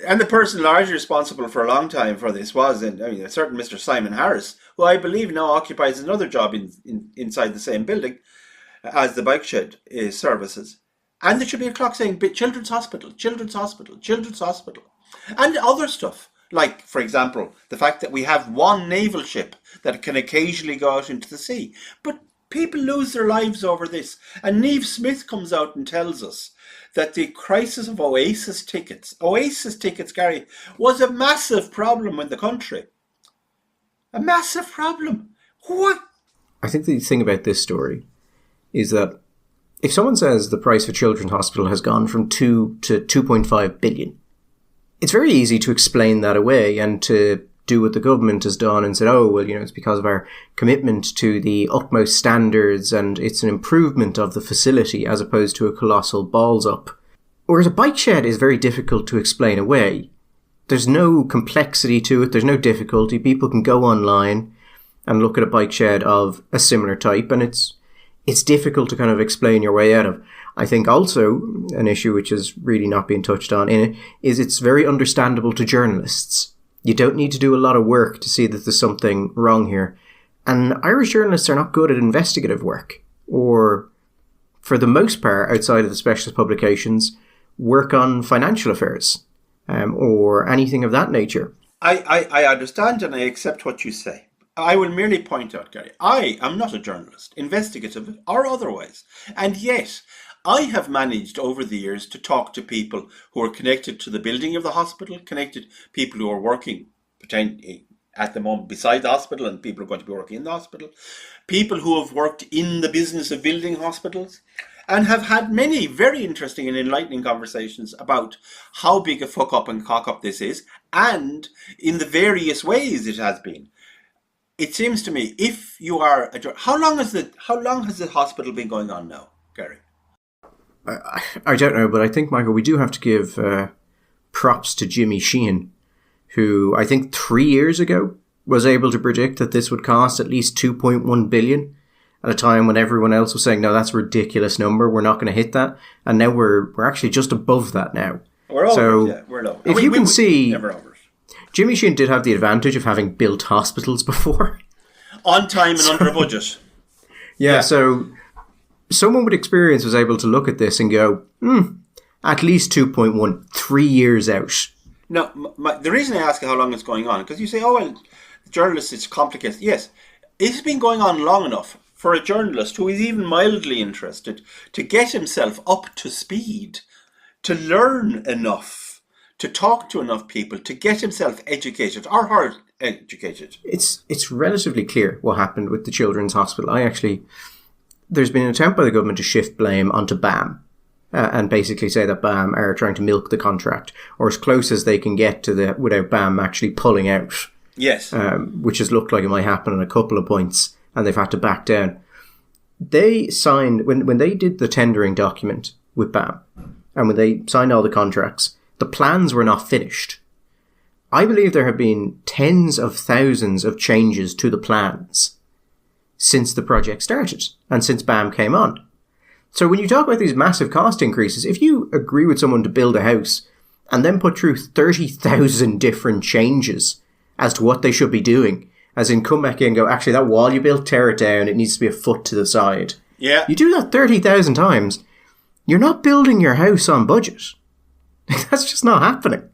B: And the person largely responsible for a long time for this was a certain Mr. Simon Harris, who I believe now occupies another job inside the same building as the bike shed services. And there should be a clock saying Children's Hospital, Children's Hospital, Children's Hospital. And other stuff, like, for example, the fact that we have one naval ship that can occasionally go out into the sea. But people lose their lives over this. And Neve Smith comes out and tells us that the crisis of Oasis tickets, Gary, was a massive problem in the country. A massive problem. What?
A: I think the thing about this story is that if someone says the price for Children's Hospital has gone from 2 to 2.5 billion, it's very easy to explain that away and to do what the government has done and said, oh, well, it's because of our commitment to the utmost standards and it's an improvement of the facility as opposed to a colossal balls up. Whereas a bike shed is very difficult to explain away. There's no complexity to it. There's no difficulty. People can go online and look at a bike shed of a similar type, and it's difficult to kind of explain your way out of. I think also an issue which is really not being touched on in it is it's very understandable to journalists. You don't need to do a lot of work to see that there's something wrong here. And Irish journalists are not good at investigative work, or, for the most part, outside of the specialist publications, work on financial affairs, or anything of that nature.
B: I understand and I accept what you say. I will merely point out, Gary, I am not a journalist, investigative or otherwise. And yet, I have managed over the years to talk to people who are connected to the building of the hospital, connected people who are working at the moment beside the hospital and people who are going to be working in the hospital, people who have worked in the business of building hospitals, and have had many very interesting and enlightening conversations about how big a fuck up and cock up this is, and in the various ways it has been. It seems to me, if you are how long has the hospital been going on now, Gary?
A: I don't know, but I think, Michael, we do have to give props to Jimmy Sheehan, who I think 3 years ago was able to predict that this would cost at least 2.1 billion at a time when everyone else was saying, no, that's a ridiculous number, we're not going to hit that. And now we're actually just above that now.
B: We're over, yeah, we're low.
A: If you can see,
B: never over.
A: Jimmy Sheehan did have the advantage of having built hospitals before.
B: On time and under a budget.
A: Yeah, so someone with experience was able to look at this and go, at least 2.1, 3 years out.
B: No, the reason I ask you how long it's going on, because you say, oh, well, journalists, it's complicated. Yes, it's been going on long enough for a journalist who is even mildly interested to get himself up to speed, to learn enough, to talk to enough people, to get himself educated, or her educated.
A: It's relatively clear what happened with the Children's Hospital. There's been an attempt by the government to shift blame onto BAM, and basically say that BAM are trying to milk the contract, or as close as they can get to without BAM actually pulling out.
B: Yes.
A: Which has looked like it might happen on a couple of points, and they've had to back down. They signed, when they did the tendering document with BAM, and when they signed all the contracts, the plans were not finished. I believe there have been tens of thousands of changes to the plans since the project started and since BAM came on. So when you talk about these massive cost increases, if you agree with someone to build a house and then put through 30,000 different changes as to what they should be doing, as in come back in and go, actually that wall you built, tear it down, it needs to be a foot to the side.
B: Yeah.
A: You do that 30,000 times, you're not building your house on budget. That's just not happening.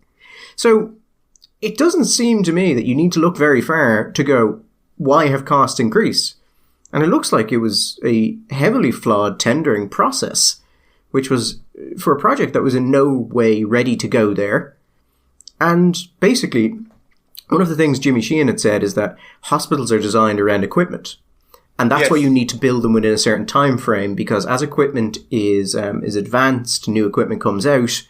A: So it doesn't seem to me that you need to look very far to go, why have costs increased? And it looks like it was a heavily flawed tendering process, which was for a project that was in no way ready to go there. And basically, one of the things Jimmy Sheehan had said is that hospitals are designed around equipment. And that's why you need to build them within a certain time frame, because as equipment is advanced, new equipment comes out,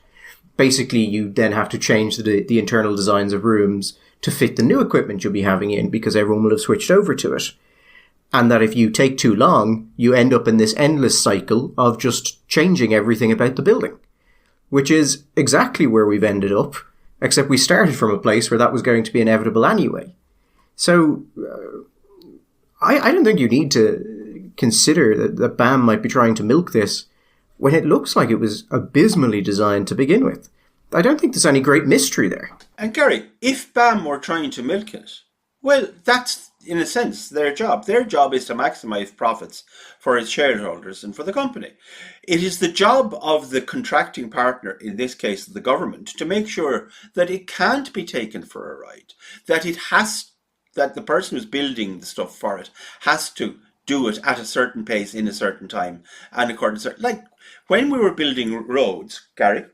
A: basically you then have to change the internal designs of rooms to fit the new equipment you'll be having in, because everyone will have switched over to it. And that if you take too long, you end up in this endless cycle of just changing everything about the building, which is exactly where we've ended up, except we started from a place where that was going to be inevitable anyway. So I don't think you need to consider that BAM might be trying to milk this when it looks like it was abysmally designed to begin with. I don't think there's any great mystery there.
B: And Gary, if BAM were trying to milk it, well, that's, in a sense, their job. Their job is to maximise profits for its shareholders and for the company. It is the job of the contracting partner, in this case the government, to make sure that it can't be taken for a ride, that the person who's building the stuff for it has to do it at a certain pace in a certain time and according to certain, like when we were building roads, Gary,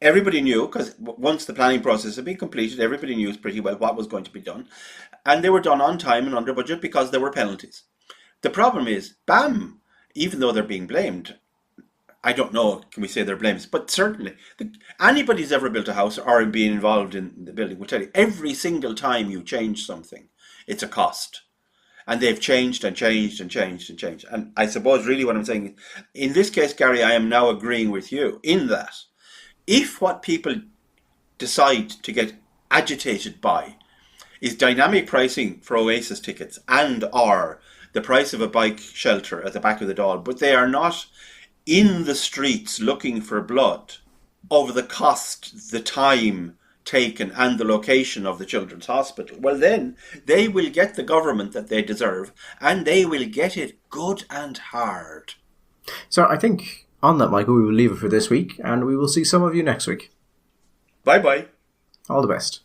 B: everybody knew, because once the planning process had been completed, everybody knew pretty well what was going to be done. And they were done on time and under budget because there were penalties. The problem is, BAM, even though they're being blamed, I don't know, can we say they're blamed, but certainly, anybody who's ever built a house or been involved in the building will tell you, every single time you change something, it's a cost. And they've changed and changed and changed and changed. And I suppose really what I'm saying, in this case, Gary, I am now agreeing with you in that if what people decide to get agitated by is dynamic pricing for Oasis tickets and or the price of a bike shelter at the back of the Dáil, but they are not in the streets looking for blood over the cost, the time taken and the location of the children's hospital, well then they will get the government that they deserve, and they will get it good and hard.
A: So I think on that, Michael, we will leave it for this week, and we will see some of you next week.
B: Bye-bye.
A: All the best.